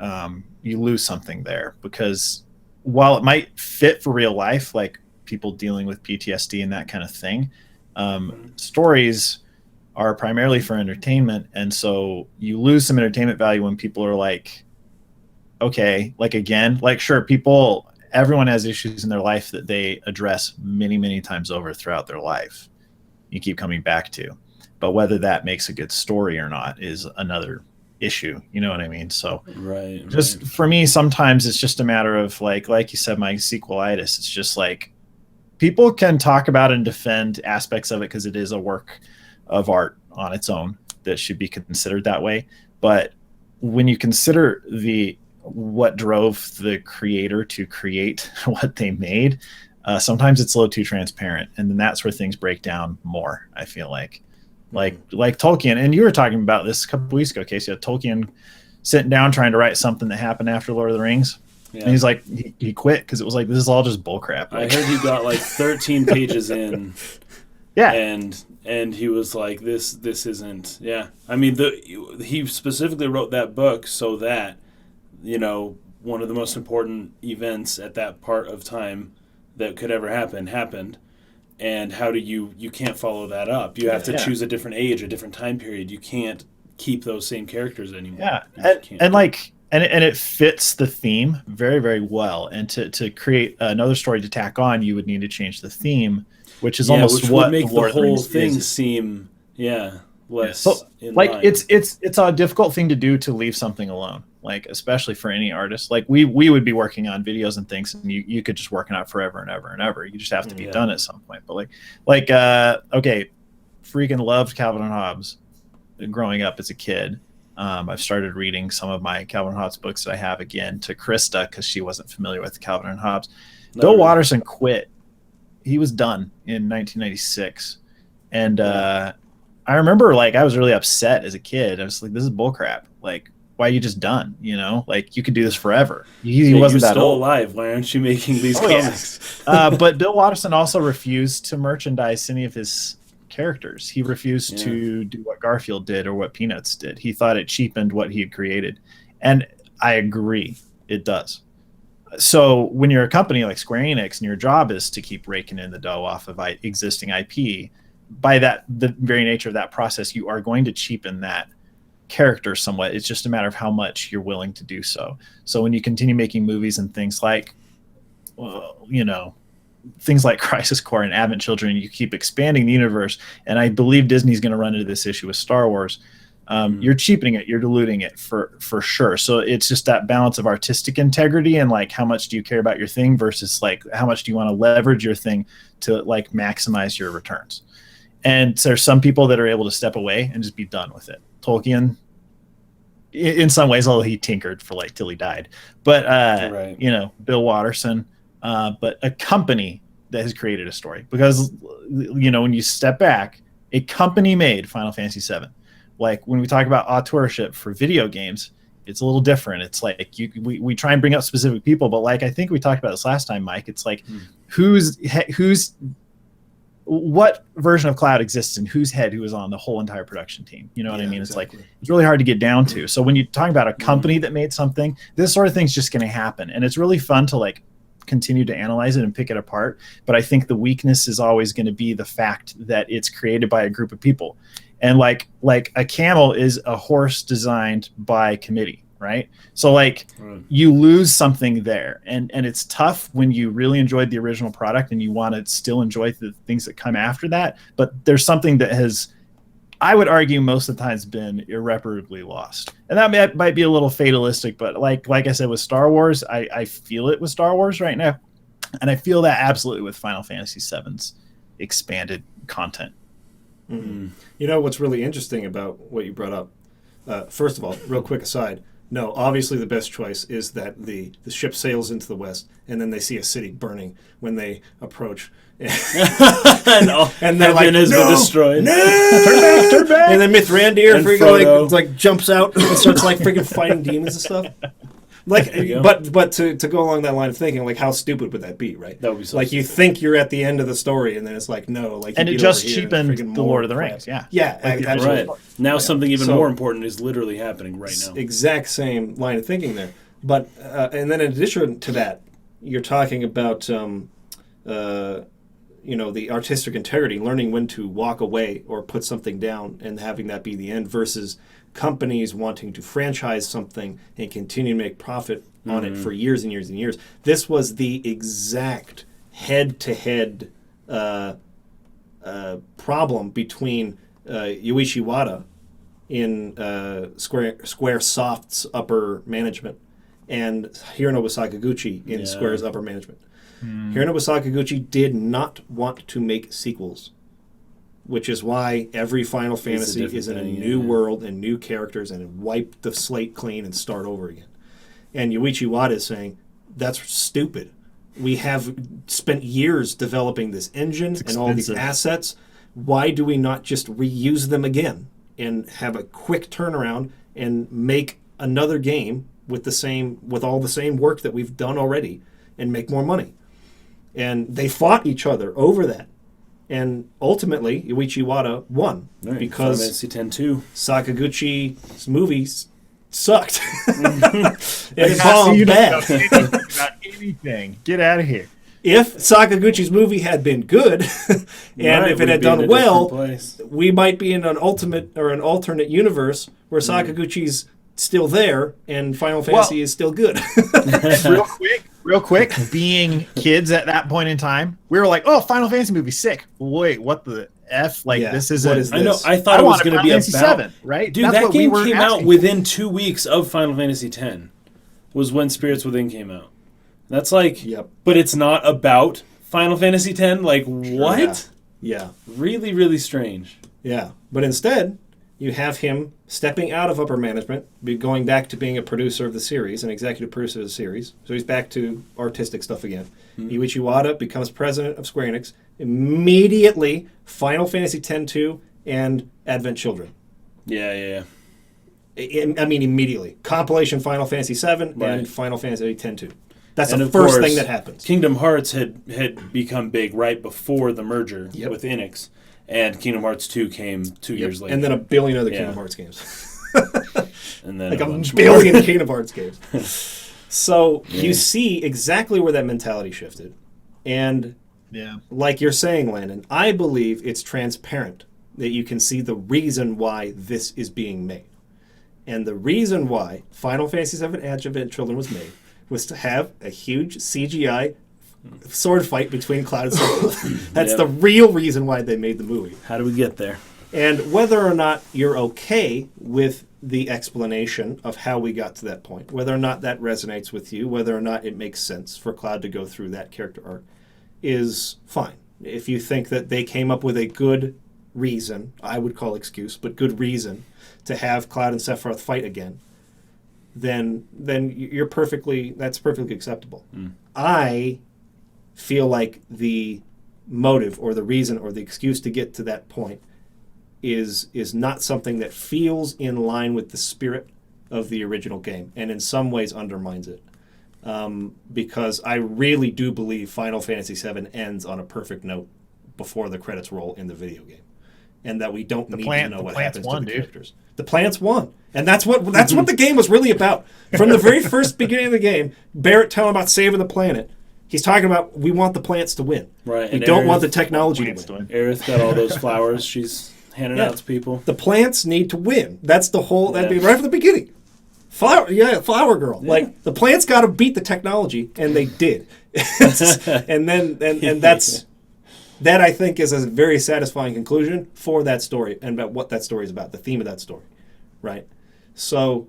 you lose something there, because while it might fit for real life, like people dealing with PTSD and that kind of thing, stories are primarily for entertainment, and so you lose some entertainment value when people are like, okay, sure, everyone has issues in their life that they address many, many times over throughout their life. You keep coming back to, but whether that makes a good story or not is another issue. You know what I mean? So for me, sometimes it's just a matter of like you said, my sequelitis. It's just like, people can talk about and defend aspects of it because it is a work of art on its own that should be considered that way. But when you consider what drove the creator to create what they made, sometimes it's a little too transparent, and then that's where things break down more. I feel like Tolkien, and you were talking about this a couple weeks ago, Casey. Tolkien sitting down trying to write something that happened after Lord of the Rings. Yeah. And he's like, he quit because it was like, this is all just bullcrap. I heard he got 13 pages in. Yeah. And he was like, this isn't. Yeah. I mean, he specifically wrote that book so that, one of the most important events at that part of time that could ever happen happened. and how do you can't follow that up. You have to choose a different age, a different time period. You can't keep those same characters anymore. Yeah, and it fits the theme very, very well. And to create another story to tack on, you would need to change the theme, which is almost which what would make the whole thing seem less. So, in like line. it's a difficult thing to do, to leave something alone. Like, especially for any artist, like we would be working on videos and things, and you could just work on it forever and ever and ever. You just have to be done at some point. But okay, freaking loved Calvin and Hobbes growing up as a kid. I've started reading some of my Calvin and Hobbes books that I have again to Krista, because she wasn't familiar with Calvin and Hobbes. Bill Watterson quit. He was done in 1996. And I remember, like, I was really upset as a kid. I was like, this is bullcrap. Like, why are you just done? You know, like, you could do this forever. He wasn't that still old. alive. Why aren't you making these comics? Yeah. But Bill Watterson also refused to merchandise any of his characters. He refused to do what Garfield did or what Peanuts did. He thought it cheapened what he had created. And I agree, it does. So when you're a company like Square Enix and your job is to keep raking in the dough off of existing IP, by the very nature of that process, you are going to cheapen that character somewhat. It's just a matter of how much you're willing to do so. So when you continue making movies and things like, things like Crisis Core and Advent Children, you keep expanding the universe, and I believe Disney's going to run into this issue with Star Wars. You're cheapening it, you're diluting it for sure. So it's just that balance of artistic integrity and, like, how much do you care about your thing versus, like, how much do you want to leverage your thing to, like, maximize your returns. And so there's some people that are able to step away and just be done with it. Tolkien, in some ways, although he tinkered for, like, till he died, but Bill Watterson. But a company that has created a story, because, when you step back, a company made Final Fantasy VII. Like, when we talk about auteurship for video games, it's a little different. It's like we try and bring up specific people, but, like, I think we talked about this last time, Mike. It's like what version of Cloud exists in whose head, who is on the whole entire production team. You know what I mean? Exactly. It's like, it's really hard to get down to. So when you talk about a company that made something, this sort of thing's just going to happen, and it's really fun to, like, continue to analyze it and pick it apart. But I think the weakness is always going to be the fact that it's created by a group of people. And like a camel is a horse designed by committee, right? So, like, you lose something there, and it's tough when you really enjoyed the original product and you want to still enjoy the things that come after that. But there's something that has, I would argue, most of the times been irreparably lost. And that might be a little fatalistic, but like I said, with Star Wars, I feel it with Star Wars right now. And I feel that absolutely with Final Fantasy VII's expanded content. Mm-hmm. You know what's really interesting about what you brought up? First of all, real quick aside, no, obviously the best choice is that the ship sails into the west, and then they see a city burning when they approach. and they're like, has been destroyed. No! Turn back! And then Mithrandir freaking like jumps out and starts, like, freaking fighting demons and stuff. Like, but to go along that line of thinking, like, how stupid would that be, right? That would be so like stupid. You think you're at the end of the story, and then it's like, no, like, and it just cheapened the Lord of the Rings. Yeah, like, absolutely. Right. Now something even more important is literally happening right now. Exact same line of thinking there. But and then in addition to that, you're talking about the artistic integrity, learning when to walk away or put something down and having that be the end, versus companies wanting to franchise something and continue to make profit on it for years and years and years. This was the exact head-to-head problem between Yuichi Wada in Squaresoft's upper management and Hironobu Sakaguchi in Square's upper management. Hironobu Sakaguchi did not want to make sequels, which is why every Final Fantasy is in a new world and new characters, and wipe the slate clean and start over again. And Yuichi Wada is saying, that's stupid. We have spent years developing this engine and all these assets. Why do we not just reuse them again and have a quick turnaround and make another game with all the same work that we've done already and make more money? And they fought each other over that. And ultimately, Yuichi Wada won because Final Fantasy X-2. Sakaguchi's movies sucked. It bombed bad. About anything. Get out of here. if Sakaguchi's movie had been good, and if it had done well, we might be in an alternate universe where Sakaguchi's still there and Final Fantasy is still good. Real quick, being kids at that point in time, we were like, "Oh, Final Fantasy movie, sick." Wait, what the F? Like, this isn't. What is this? I know. I thought it was going to be about Final Fantasy VII, right? Dude, that game came out within 2 weeks of Final Fantasy X. Was when Spirits Within came out. That's like, but it's not about Final Fantasy X. Like, what? Yeah. Really, really strange. Yeah, but instead, you have him stepping out of upper management, going back to being a producer of the series, an executive producer of the series. So he's back to artistic stuff again. Yuichi Wada becomes president of Square Enix. Immediately, Final Fantasy X-2 and Advent Children. Yeah. I mean, immediately. Compilation Final Fantasy VII and Final Fantasy X-2. That's the first thing that happens. Kingdom Hearts had become big right before the merger with Enix. And Kingdom Hearts 2 came 2 years later. And then a billion other Kingdom Hearts games. And then like a billion Kingdom Hearts games. So you see exactly where that mentality shifted. And like you're saying, Landon, I believe it's transparent that you can see the reason why this is being made. And the reason why Final Fantasy VII Advent Children was made was to have a huge CGI sword fight between Cloud and Sephiroth. That's the real reason why they made the movie. How do we get there? And whether or not you're okay with the explanation of how we got to that point, whether or not that resonates with you, whether or not it makes sense for Cloud to go through that character arc, is fine. If you think that they came up with a good reason, I would call excuse, but good reason to have Cloud and Sephiroth fight again, then you're that's perfectly acceptable. I feel like the motive or the reason or the excuse to get to that point is not something that feels in line with the spirit of the original game, and in some ways undermines it. Because I really do believe Final Fantasy VII ends on a perfect note before the credits roll in the video game, and that we don't need to know what happens to the characters. The plants won, and that's what the game was really about. From the very first beginning of the game, Barrett telling about saving the planet. He's talking about we want the plants to win. Right. We don't want the technology to win. Aerith got all those flowers. She's handing out to people. The plants need to win. That's the whole. That'd be right from the beginning. Flower girl. Yeah. Like the plants got to beat the technology, and they did. and that's that. I think is a very satisfying conclusion for that story and about what that story is about. The theme of that story, right? So,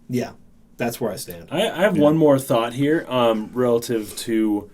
yeah. That's where I stand. I have one more thought here relative to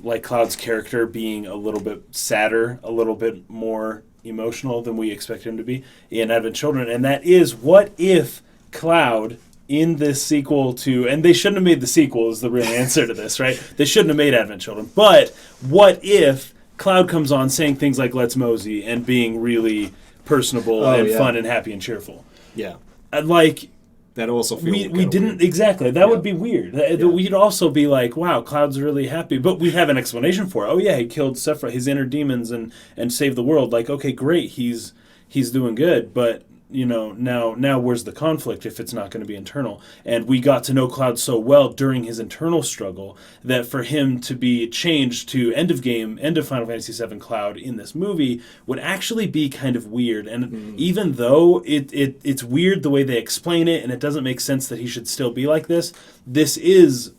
like Cloud's character being a little bit sadder, a little bit more emotional than we expect him to be in Advent Children, and that is, what if Cloud in this sequel to, and they shouldn't have made the sequel is the real answer to this, right? They shouldn't have made Advent Children, but what if Cloud comes on saying things like "Let's mosey" and being really personable and fun and happy and cheerful? Yeah. Like... That also feels we didn't weird. Exactly. That would be weird. We'd also be like, wow, Cloud's really happy, but we'd have an explanation for it. Oh yeah, he killed Sephiroth, his inner demons, and saved the world. Like, okay, great, he's doing good, but now where's the conflict if it's not going to be internal? And we got to know Cloud so well during his internal struggle that for him to be changed to end of Final Fantasy VII Cloud in this movie would actually be kind of weird. And even though it's weird the way they explain it and it doesn't make sense that he should still be like this is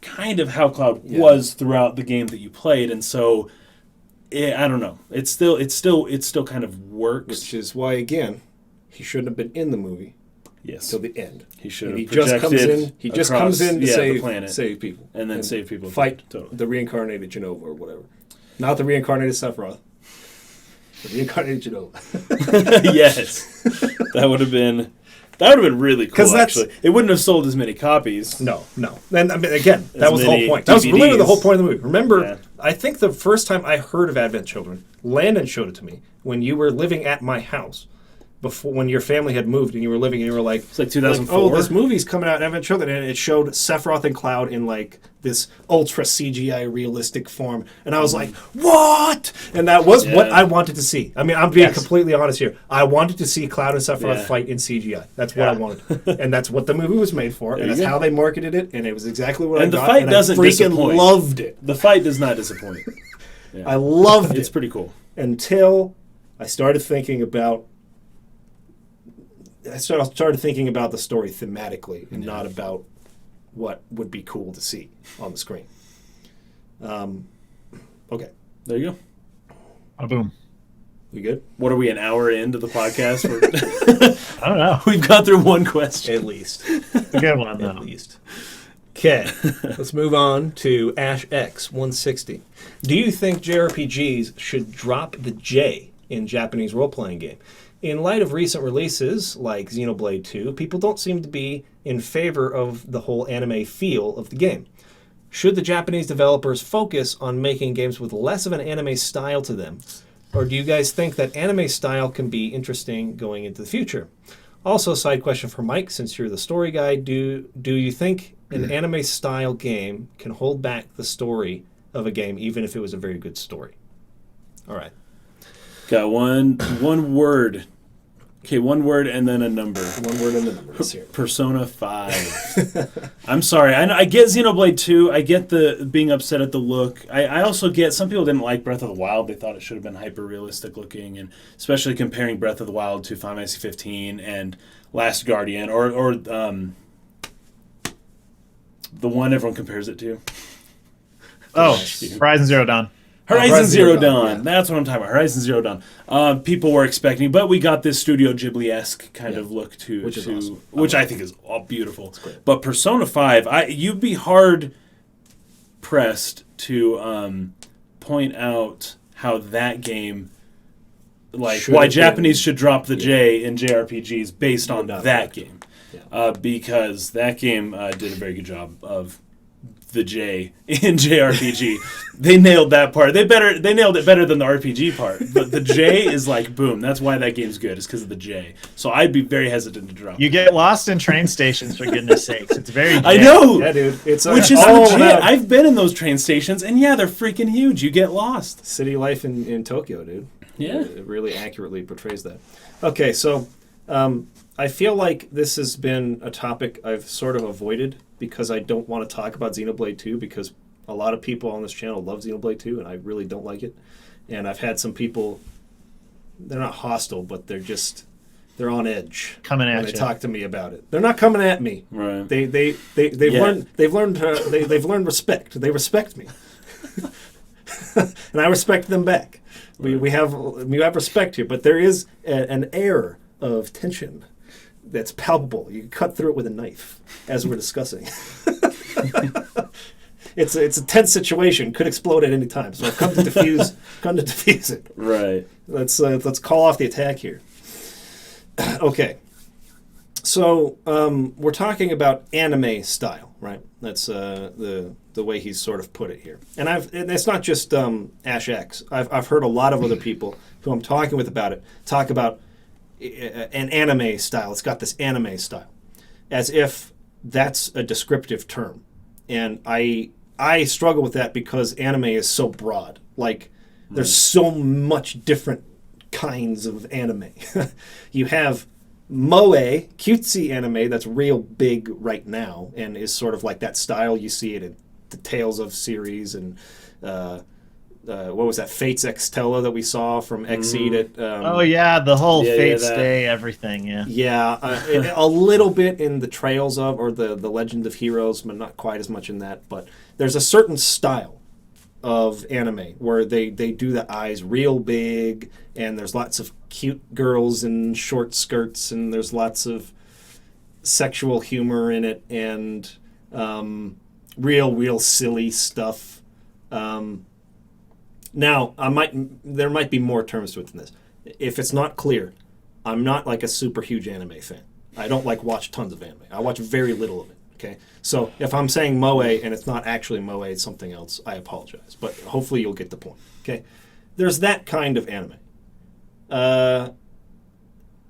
kind of how Cloud was throughout the game that you played. And so I don't know. It still kind of works. Which is why, again, he shouldn't have been in the movie. Yes. Till the end. He should have He just comes in to save people. And then save people. Fight the reincarnated Jenova or whatever. Not the reincarnated Sephiroth. The reincarnated Jenova. Yes. That would have been really cool, actually. It wouldn't have sold as many copies. No. And I mean, again, that was the whole point. That was literally the whole point of the movie. Remember, I think the first time I heard of Advent Children, Landon showed it to me when you were living at my house. Before, when your family had moved and you were living and you were like, it's like 2004. Like, oh, this movie's coming out, Advent Children, and it showed Sephiroth and Cloud in like this ultra CGI realistic form. And I was like, what? And that was what I wanted to see. I mean, I'm being completely honest here. I wanted to see Cloud and Sephiroth fight in CGI. That's what I wanted. And that's what the movie was made for. And that's how they marketed it. And it was exactly what I got. And the fight doesn't disappoint. Loved it. The fight does not disappoint. Yeah. I loved it. It's pretty cool. Until I started thinking about the story thematically and not about what would be cool to see on the screen. Okay. There you go. Boom. We good? What are we, an hour into the podcast? I don't know. We've got through one question. At least. A good one, though. At least. Okay. Let's move on to Ash X 160. Do you think JRPGs should drop the J in Japanese role-playing game? In light of recent releases like Xenoblade 2, people don't seem to be in favor of the whole anime feel of the game. Should the Japanese developers focus on making games with less of an anime style to them? Or do you guys think that anime style can be interesting going into the future? Also, side question for Mike, since you're the story guy, do you think an anime style game can hold back the story of a game even if it was a very good story? All right. Got one word. Okay, one word and then a number. One word and a number. Let's hear it. Persona 5. I'm sorry. I get Xenoblade 2. I get the being upset at the look. I also get some people didn't like Breath of the Wild. They thought it should have been hyper-realistic looking, and especially comparing Breath of the Wild to Final Fantasy 15 and Last Guardian, or the one everyone compares it to. Horizon Zero Dawn. Horizon Zero Dawn. Yeah. That's what I'm talking about. Horizon Zero Dawn. People were expecting, but we got this Studio Ghibli-esque kind of look to which is awesome. Which I think is all beautiful. But Persona 5, you'd be hard pressed to point out how that game, why Japanese should drop the J in JRPGs based on that game, because that game did a very good job of the J in JRPG. They nailed that part. They nailed it better than the RPG part. But the J is like boom. That's why that game's good. Is because of the J. So I'd be very hesitant to drop. You get lost in train stations for goodness sakes. It's very. I know. Yeah, dude. It's which is legit. I've been in those train stations, and they're freaking huge. You get lost. City life in Tokyo, dude. Yeah, it really accurately portrays that. Okay, so I feel like this has been a topic I've sort of avoided because I don't want to talk about Xenoblade 2 because a lot of people on this channel love Xenoblade 2 and I really don't like it. And I've had some people, they're not hostile, but they're on edge. Coming at you. They talk to me about it. They're not coming at me. Right. They've learned respect. They respect me. And I respect them back. Right. We have respect here, but there is an air of tension that's palpable. You can cut through it with a knife, as we're discussing. It's a tense situation. Could explode at any time. So I've come to defuse it. Right. Let's call off the attack here. Okay. So we're talking about anime style, right? That's the way he's sort of put it here. And it's not just Ash X. I've heard a lot of other people who I'm talking with about it talk about an anime style. It's got this anime style, as if that's a descriptive term. And I struggle with that because anime is so broad. There's so much different kinds of anime. You have moe, cutesy anime that's real big right now and is sort of like that style. You see it in the Tales of series and what was that, Fates Extella that we saw from Exceed at the whole Fates Day everything. A little bit in the Trails of, or the Legend of Heroes, but not quite as much in that. But there's a certain style of anime where they do the eyes real big, and there's lots of cute girls in short skirts, and there's lots of sexual humor in it, and real silly stuff. Now, there might be more terms to it than this. If it's not clear, I'm not like a super huge anime fan. I don't watch tons of anime. I watch very little of it. Okay, so if I'm saying moe and it's not actually moe, it's something else, I apologize. But hopefully you'll get the point. Okay, there's that kind of anime.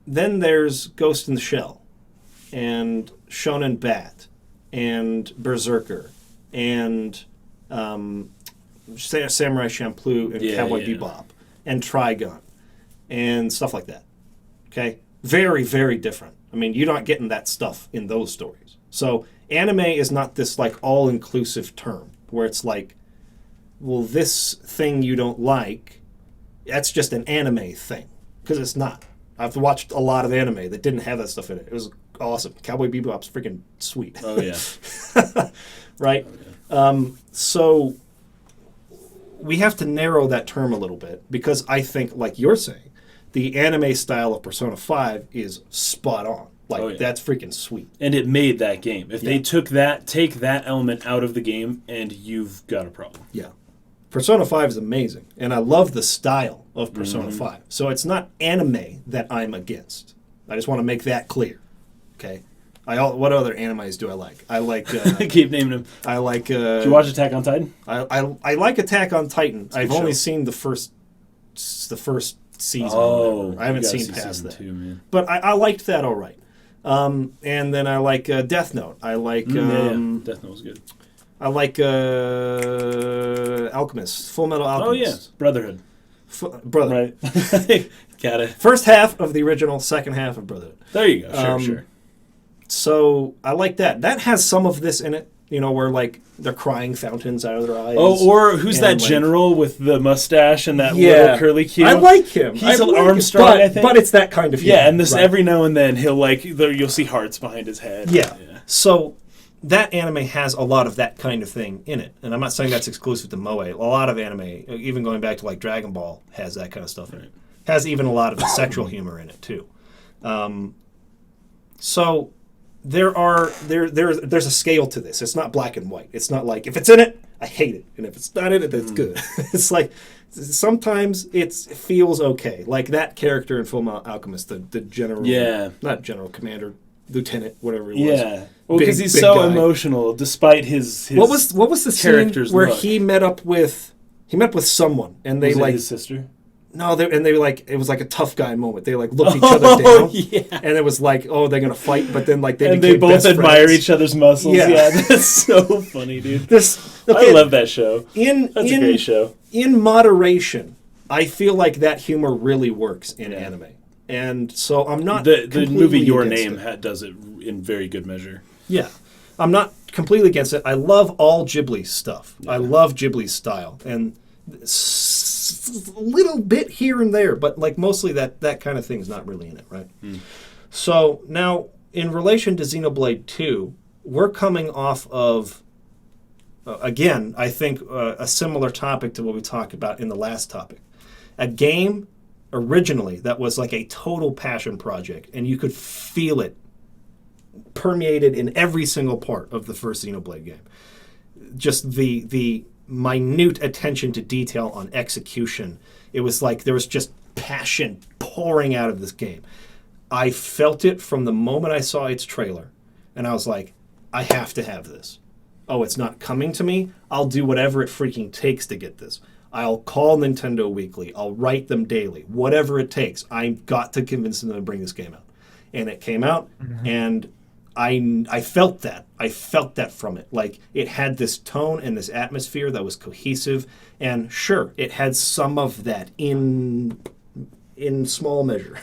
Then there's Ghost in the Shell, and Shonen Bat, and Berserker, and Samurai Champloo and Cowboy Bebop and Trigun and stuff like that. Okay? Very, very different. I mean, you're not getting that stuff in those stories. So anime is not this like all-inclusive term where it's like, well, this thing you don't like, that's just an anime thing. Because it's not. I've watched a lot of anime that didn't have that stuff in it. It was awesome. Cowboy Bebop's freaking sweet. Oh, yeah. Right? Oh, yeah. So we have to narrow that term a little bit because I think, like you're saying, the anime style of Persona 5 is spot on. Like, that's freaking sweet. And it made that game. If they take that element out of the game, and you've got a problem. Yeah. Persona 5 is amazing, and I love the style of Persona 5. So it's not anime that I'm against. I just want to make that clear. Okay? What other animes do I like? I like... keep naming them. I like... Did you watch Attack on Titan? I like Attack on Titan. I've only seen the first season. Oh. I haven't seen past that. Two, man. But I liked that all right. And then I like Death Note. I like... Death Note was good. I like Alchemist, Full Metal Alchemist. Oh, yeah. Brotherhood. Brotherhood. Right. Got it. First half of the original, second half of Brotherhood. There you go. Sure. So I like that. That has some of this in it, you know, where like they're crying fountains out of their eyes. Oh, or who's that like, general with the mustache and that little curly cue? I like him. He's Armstrong, I think. But it's that kind of humor. Yeah, and this every now and then he'll like you'll see hearts behind his head. Yeah. So that anime has a lot of that kind of thing in it. And I'm not saying that's exclusive to Moe. A lot of anime, even going back to like Dragon Ball, has that kind of stuff in it. Has even a lot of the sexual humor in it too. So there's a scale to this. It's not black and white. It's not like if it's in it, I hate it, and if it's not in it, then it's good. It's like sometimes it feels okay. Like that character in Fullmetal Alchemist, the general, not general commander, lieutenant, whatever he was. Yeah, well, because he's so guy. Emotional, despite his what was the scene where he met up with someone and they like his sister. No, they like it was like a tough guy moment. They like looked each other down, and it was like, oh, they're gonna fight, but then like they both admire each other's muscles. Yeah, that's so funny, dude. I love that show. That's a great show. In moderation, I feel like that humor really works in anime, and so I'm not the movie Your Name does it in very good measure. Yeah, I'm not completely against it. I love all Ghibli stuff. I love Ghibli's style and. A little bit here and there, but like mostly that kind of thing is not really in it, right? So now, in relation to Xenoblade 2, we're coming off of, again, I think a similar topic to what we talked about in the last topic. A game originally that was like a total passion project, and you could feel it permeated in every single part of the first Xenoblade game. Just the minute attention to detail on execution. It was like there was just passion pouring out of this game. I felt it from the moment I saw its trailer, and I was like, I have to have this. Oh, it's not coming to me? I'll do whatever it freaking takes to get this. I'll call Nintendo Weekly. I'll write them daily. Whatever it takes. I've got to convince them to bring this game out. And it came out, and I felt that. I felt that from it. Like, it had this tone and this atmosphere that was cohesive. And sure, it had some of that in small measure.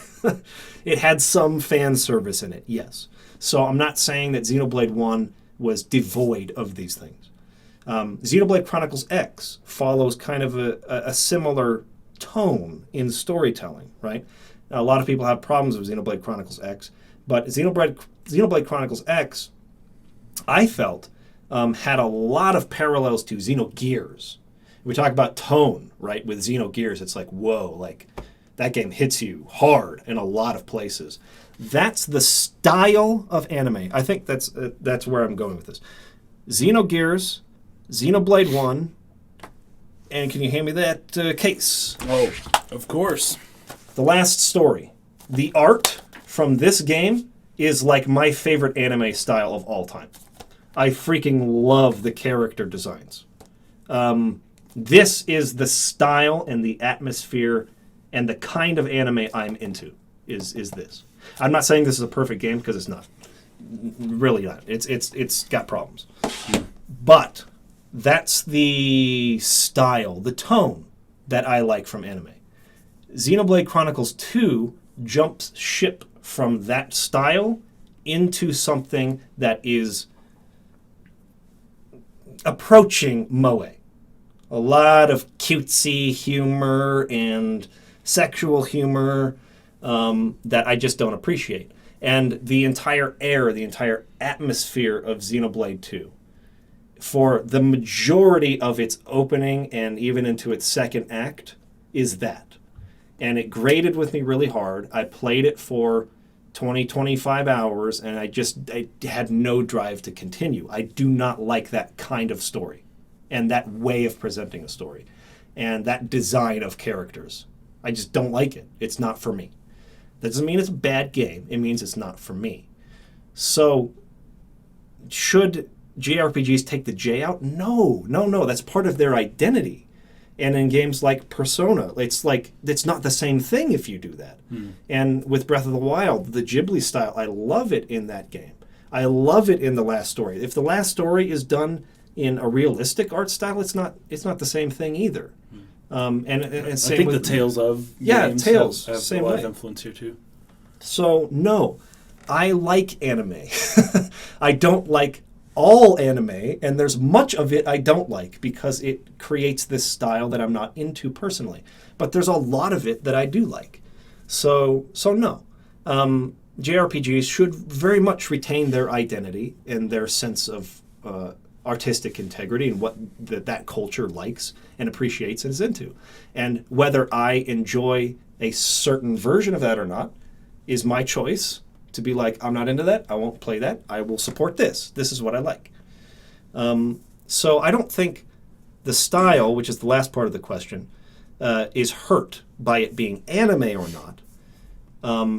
It had some fan service in it, yes. So I'm not saying that Xenoblade 1 was devoid of these things. Xenoblade Chronicles X follows kind of a similar tone in storytelling, right? Now, a lot of people have problems with Xenoblade Chronicles X, but Xenoblade Chronicles X, I felt, had a lot of parallels to Xenogears. We talk about tone, right? With Xenogears, it's like, whoa, like that game hits you hard in a lot of places. That's the style of anime. I think that's where I'm going with this. Xenogears, Xenoblade 1, and can you hand me that case? Oh, of course. The Last Story. The art from this game is like my favorite anime style of all time. I freaking love the character designs. This is the style and the atmosphere and the kind of anime I'm into, is this. I'm not saying this is a perfect game, because it's not. Really not. It's got problems. But That's the style, the tone that I like from anime. Xenoblade Chronicles 2 jumps ship from that style into something that is approaching moe. A lot of cutesy humor and sexual humor that I just don't appreciate. And the entire air, the entire atmosphere of Xenoblade 2, for the majority of its opening and even into its second act, is that. And it grated with me really hard. I played it for 20, 25 hours, and I had no drive to continue. I do not like that kind of story and that way of presenting a story and that design of characters. I just don't like it. It's not for me. That doesn't mean it's a bad game. It means it's not for me. So should JRPGs take the J out? No. That's part of their identity. And in games like Persona, it's not the same thing if you do that. And with Breath of the Wild, the Ghibli style, I love it in that game. I love it in The Last Story. If The Last Story is done in a realistic art style, it's not the same thing either. And same I think with the Tales of games Tales have same a lot way. of influence here too. So no, I like anime. I don't like all anime, and there's much of it I don't like because it creates this style that I'm not into personally. But there's a lot of it that I do like. So no. JRPGs should very much retain their identity and their sense of artistic integrity and what that culture likes and appreciates and is into. And whether I enjoy a certain version of that or not is my choice. To be like, I'm not into that, I won't play that, I will support this. This is what I like. So I don't think the style, which is the last part of the question, is hurt by it being anime or not,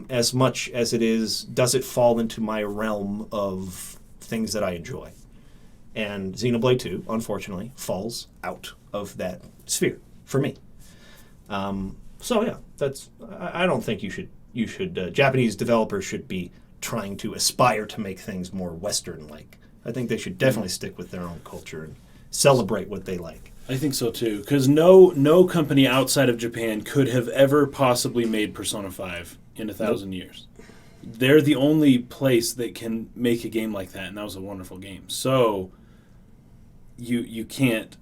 as much as it is, does it fall into my realm of things that I enjoy? And Xenoblade 2, unfortunately, falls out of that sphere for me. So yeah, I don't think you should Japanese developers should be trying to aspire to make things more Western-like. I think they should definitely stick with their own culture and celebrate what they like. I think so too, because no company outside of Japan could have ever possibly made Persona 5 in 1,000 years. They're the only place that can make a game like that, and that was a wonderful game. So you can't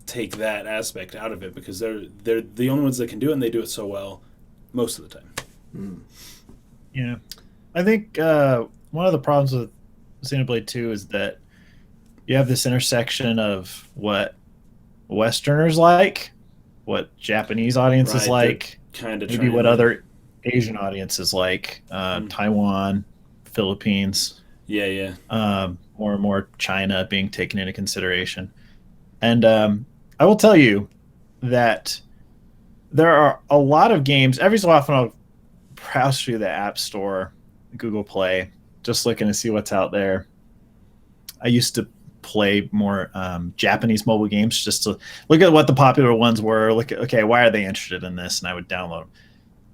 take that aspect out of it because they're the only ones that can do it, and they do it so well most of the time. Yeah, I think one of the problems with Xenoblade 2 is that you have this intersection of what Westerners like, what Japanese audiences like, kind of maybe what other Asian audiences like, Taiwan, Philippines. Yeah. More and more China being taken into consideration. And I will tell you that there are a lot of games. Every so often I'll browse through the App Store, Google Play, just looking to see what's out there. I used to play more Japanese mobile games just to look at what the popular ones were. Look at, okay, why are they interested in this? And I would download them.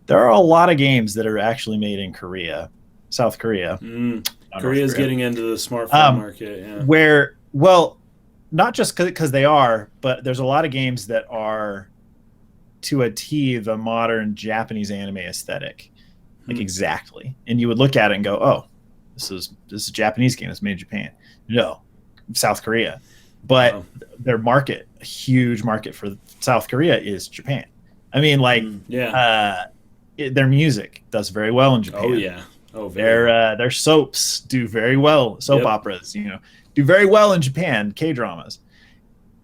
There are a lot of games that are actually made in Korea, South Korea. Korea's getting into the smartphone market. Yeah. Where, well, not just because they are, but there's a lot of games that are to a T the modern Japanese anime aesthetic. Like exactly. And you would look at it and go, oh, this is a Japanese game that's made in Japan. No, South Korea. But their market, a huge market for South Korea is Japan. I mean, like, their music does very well in Japan. Oh, yeah. Oh, their soaps do very well. Soap operas, do very well in Japan, K-dramas.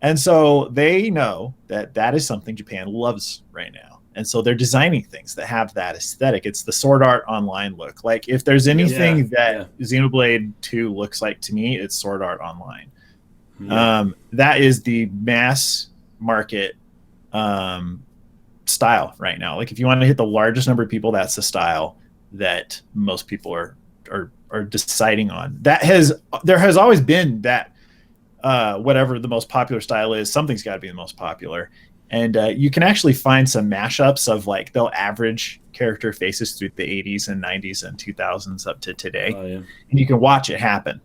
And so they know that is something Japan loves right now. And so they're designing things that have that aesthetic. It's the Sword Art Online look. Like, if there's anything that Xenoblade 2 looks like to me, it's Sword Art Online. That is the mass market style right now. Like, if you want to hit the largest number of people, that's the style that most people are deciding on. There has always been that whatever the most popular style is, something's got to be the most popular. And you can actually find some mashups of, like, they'll average character faces through the 80s and 90s and 2000s up to today. And you can watch it happen.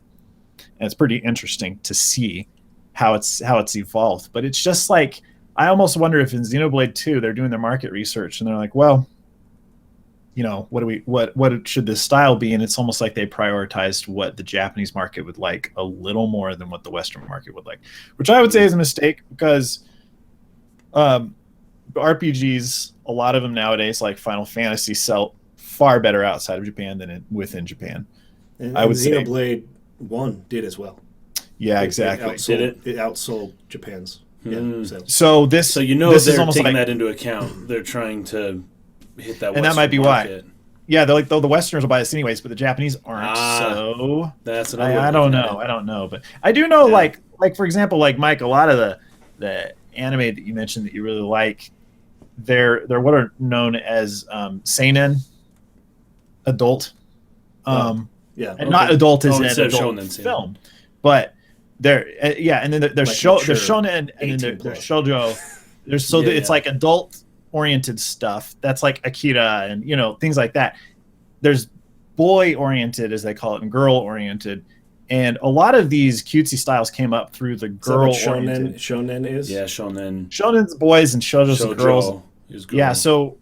And it's pretty interesting to see how it's evolved. But it's just like, I almost wonder if in Xenoblade 2 they're doing their market research and they're like, well, you know, what should this style be? And it's almost like they prioritized what the Japanese market would like a little more than what the Western market would like, which I would say is a mistake, because RPGs, a lot of them nowadays, like Final Fantasy, sell far better outside of Japan than within Japan. And I would say Xenoblade 1 did as well. Yeah, exactly. It outsold Japan's. Yeah. So you know, this they're is almost taking like, that into account. They're trying to hit that, and that might be market. why. Yeah, they're like, though the Westerners will buy this anyways, but the Japanese aren't. So that's another. I don't know, but I do know, like for example, like Mike, a lot of the anime that you mentioned that you really like, they're what are known as seinen, adult, and not adult as in adult film, but they're and then there's shonen, and then there's shoujo. It's like adult oriented stuff that's like Akira and, you know, things like that. There's boy oriented, as they call it, and girl oriented, and a lot of these cutesy styles came up through the girl oriented. Shonen is shonen's boys and shoujo's girls. Yeah, so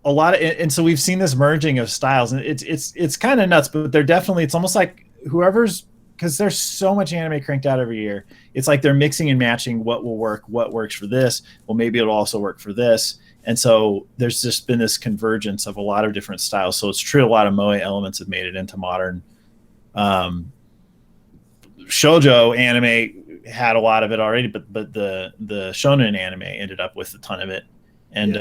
a lot of, and so we've seen this merging of styles, and it's kind of nuts, but they're definitely, it's almost like whoever's, because there's so much anime cranked out every year, it's like they're mixing and matching what will work, what works for this, well, maybe it'll also work for this. And so there's just been this convergence of a lot of different styles. So it's true, a lot of moe elements have made it into modern. Shoujo anime had a lot of it already, but the shonen anime ended up with a ton of it. And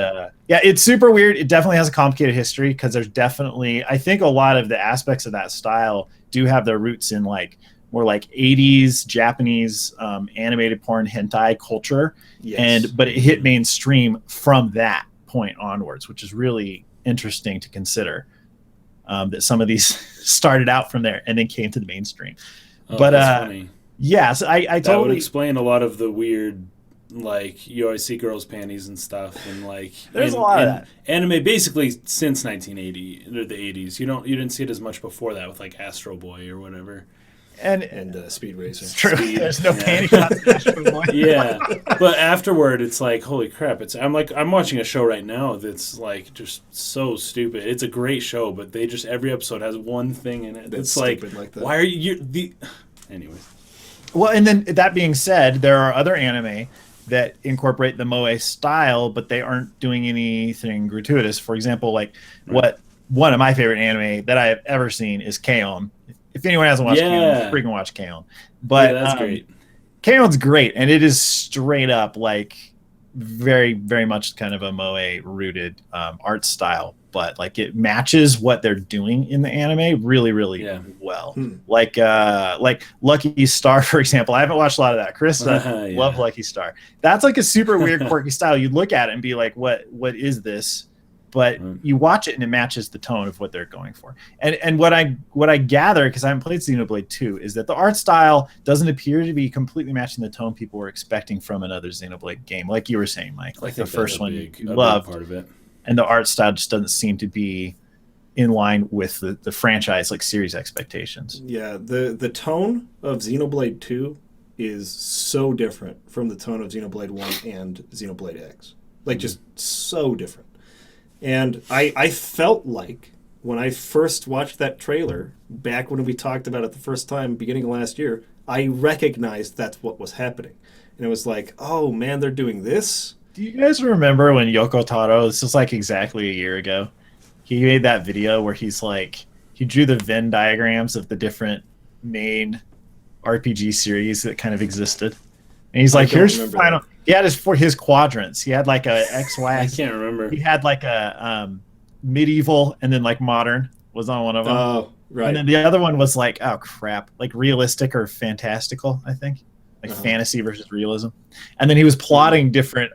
it's super weird. It definitely has a complicated history, because there's definitely, I think a lot of the aspects of that style do have their roots in like more like 80s Japanese animated porn hentai culture. Yes. But it hit mainstream from that point onwards, which is really interesting to consider, that some of these started out from there and then came to the mainstream. But that's funny. So I totally, that would explain a lot of the weird, like, you always see girls' panties and stuff, and like there's a lot of that anime basically since 1980 or the 80s. You didn't see it as much before that with like Astro Boy or whatever. And Speed Racer. It's true. There's no panties on Astro Boy. Yeah, but afterward, it's like, holy crap! I'm watching a show right now that's like just so stupid. It's a great show, but they just, every episode has one thing in it that's like that. Why are you Anyway. Well, and then that being said, there are other anime that incorporate the moe style, but they aren't doing anything gratuitous. For example, like one of my favorite anime that I have ever seen is K-On! If anyone hasn't watched K-On!, freaking watch K-On!. But that's great. K-On!'s great, and it is straight up like very, very much kind of a moe rooted art style, but like it matches what they're doing in the anime really, really well. Like Lucky Star, for example. I haven't watched a lot of that. Chris love Lucky Star. That's like a super weird, quirky style. You'd look at it and be like, what is this? But you watch it and it matches the tone of what they're going for. And what I gather, because I haven't played Xenoblade 2, is that the art style doesn't appear to be completely matching the tone people were expecting from another Xenoblade game. Like you were saying, Mike, like the first one you loved, part of it. And the art style just doesn't seem to be in line with the franchise, like series expectations. Yeah, the tone of Xenoblade 2 is so different from the tone of Xenoblade 1 and Xenoblade X. Like, just so different. And I felt like when I first watched that trailer, back when we talked about it the first time, beginning of last year, I recognized that's what was happening. And it was like, oh man, they're doing this? Do you guys remember when Yoko Taro, this was like exactly a year ago, he made that video where he's like, he drew the Venn diagrams of the different main RPG series that kind of existed. And he's like, here's Final... That. He had his quadrants. He had like a XY. I can't remember. He had like a medieval, and then like modern was on one of them. Oh, right. And then the other one was like, oh crap, like realistic or fantastical, I think. Like fantasy versus realism. And then he was plotting different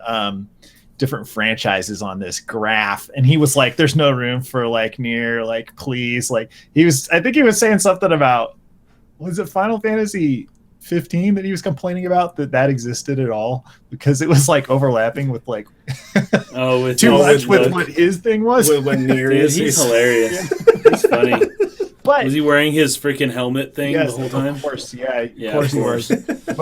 franchises on this graph, and he was like, there's no room for like near, like please. Like I think he was saying something about, was it Final Fantasy 15 that he was complaining about that existed at all, because it was like overlapping with like too much with what his thing was. When near is, he's hilarious. It's funny. But was he wearing his freaking helmet thing yes, the whole time? Of course, yeah, Yeah, of course of he was.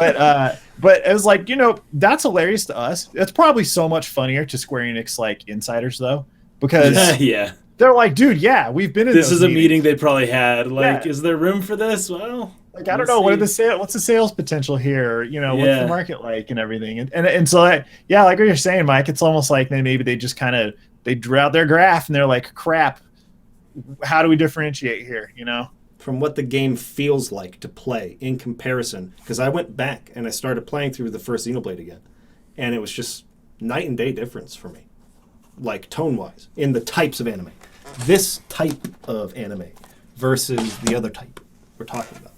But it was like, that's hilarious to us. It's probably so much funnier to Square Enix like insiders though, because Yeah. they're like, dude, yeah, we've been in This those is a meetings. meeting they probably had. Like, Yeah. is there room for this? Well, Like, I don't know, what's the sales potential here? What's the market like and everything? And so, like what you're saying, Mike, it's almost like maybe they just kind of they drew out their graph and they're like, crap, how do we differentiate here? From what the game feels like to play in comparison, because I went back and I started playing through the first Xenoblade again, and it was just night and day difference for me, like tone-wise, in the types of anime. This type of anime versus the other type we're talking about.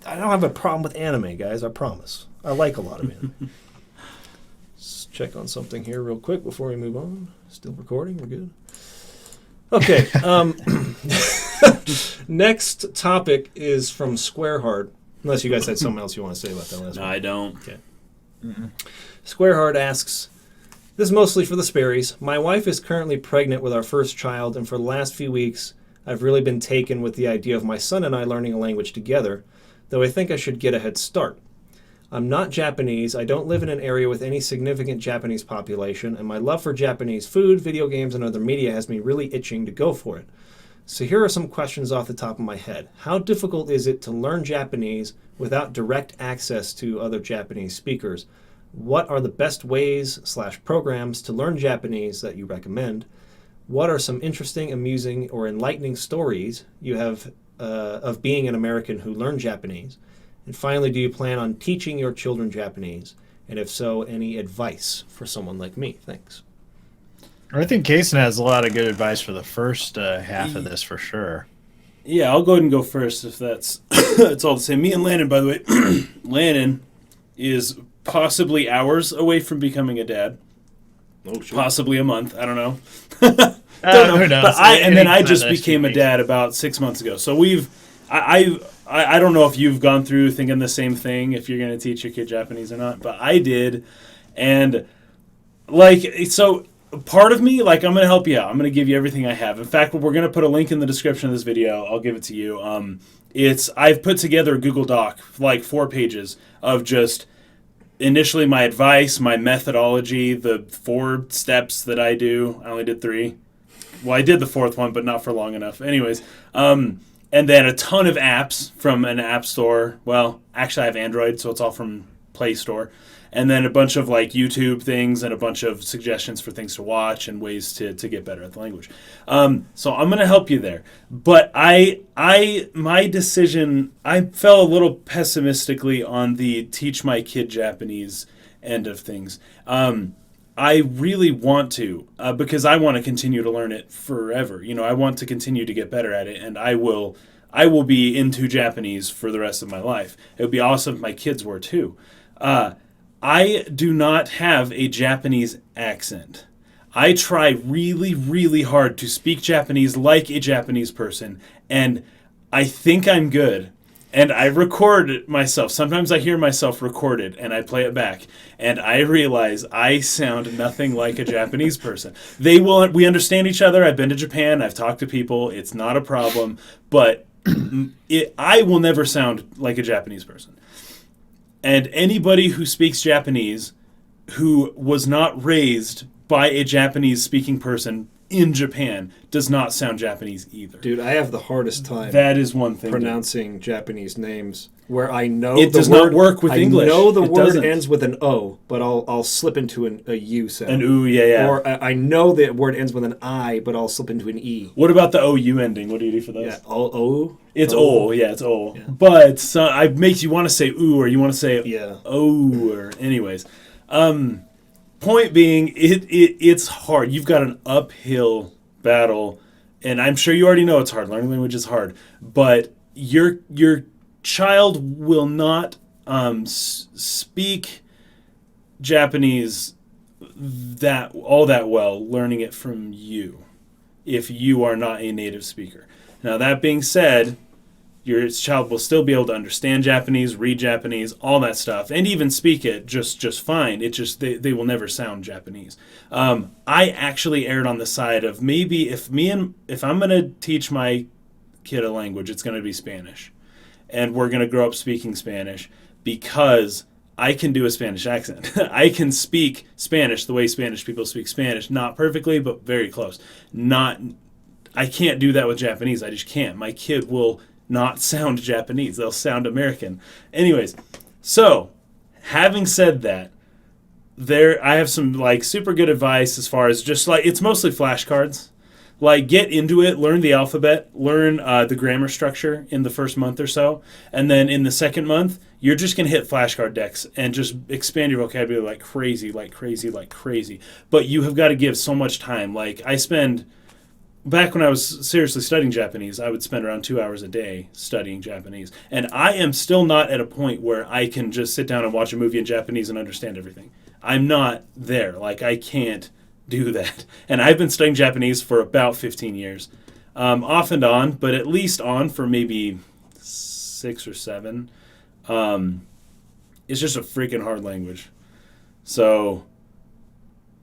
I don't have a problem with anime, guys, I promise. I like a lot of anime. Let's check on something here real quick before we move on. Still recording, we're good. Okay, next topic is from Squareheart. Unless you guys had something else you want to say about that last one. No, I don't. Okay. Squareheart asks, this is mostly for the Sperrys. My wife is currently pregnant with our first child, and for the last few weeks, I've really been taken with the idea of my son and I learning a language together, though I think I should get a head start. I'm not Japanese, I don't live in an area with any significant Japanese population, and my love for Japanese food, video games, and other media has me really itching to go for it. So here are some questions off the top of my head. How difficult is it to learn Japanese without direct access to other Japanese speakers? What are the best ways/programs to learn Japanese that you recommend? What are some interesting, amusing, or enlightening stories you have of being an American who learned Japanese? And finally, do you plan on teaching your children Japanese? And if so, any advice for someone like me? Thanks. I think Kaysen has a lot of good advice for the first half of this for sure. Yeah, I'll go ahead and go first if that's it's all the same. Me and Landon, by the way, Landon is possibly hours away from becoming a dad. Oh, sure. Possibly a month. I don't know. Don't know. Who knows? But I just became a dad about 6 months ago. So I don't know if you've gone through thinking the same thing, if you're going to teach your kid Japanese or not, but I did. And, so part of me, I'm going to help you out. I'm going to give you everything I have. In fact, we're going to put a link in the description of this video. I'll give it to you. I've put together a Google Doc, 4 pages of just initially my advice, my methodology, the 4 steps that I do. I only did 3. Well, I did the 4th one, but not for long enough. Anyways, and then a ton of apps from an app store. Well, actually I have Android, so it's all from Play Store. And then a bunch of YouTube things and a bunch of suggestions for things to watch and ways to get better at the language. So I'm going to help you there. But my decision, I fell a little pessimistically on the teach my kid Japanese end of things. I really want to, because I want to continue to learn it forever. I want to continue to get better at it, and I will be into Japanese for the rest of my life. It would be awesome if my kids were too. I do not have a Japanese accent. I try really, really hard to speak Japanese like a Japanese person, and I think I'm good. And I record myself. Sometimes I hear myself recorded, and I play it back, and I realize I sound nothing like a Japanese person. We understand each other. I've been to Japan. I've talked to people. It's not a problem, but I will never sound like a Japanese person. And anybody who speaks Japanese who was not raised by a Japanese-speaking person in Japan does not sound Japanese either. Dude, I have the hardest time that is one thing pronouncing Japanese names where I know it does not work with English. I know the word doesn't. ends with an O, but I'll slip into a U sound. An U, yeah. Or I know the word ends with an I, but I'll slip into an E. What about the OU ending? What do you do for those? Yeah, O. It's O, yeah, it's O. Yeah. But it makes you want to say ooh, or you want to say O, or anyways. Point being, it's hard. You've got an uphill battle, and I'm sure you already know it's hard. Learning language is hard, but your child will not speak Japanese all that well learning it from you if you are not a native speaker. Now, that being said, your child will still be able to understand Japanese, read Japanese, all that stuff, and even speak it just fine. It just they will never sound Japanese. I actually erred on the side of maybe if I'm going to teach my kid a language, it's going to be Spanish. And we're going to grow up speaking Spanish because I can do a Spanish accent. I can speak Spanish the way Spanish people speak Spanish. Not perfectly, but very close. I can't do that with Japanese. I just can't. My kid will not sound Japanese. They'll sound American. Anyways, so having said that, I have some like super good advice as far as just like, it's mostly flashcards. Like, get into it, learn the alphabet, learn the grammar structure in the first month or so, and then in the second month, you're just going to hit flashcard decks and just expand your vocabulary like crazy. But you have got to give so much time. Like, back when I was seriously studying Japanese, I would spend around 2 hours a day studying Japanese. And I am still not at a point where I can just sit down and watch a movie in Japanese and understand everything. I'm not there. Like, I can't do that. And I've been studying Japanese for about 15 years. Off and on, but at least on for maybe 6 or 7. It's just a freaking hard language. So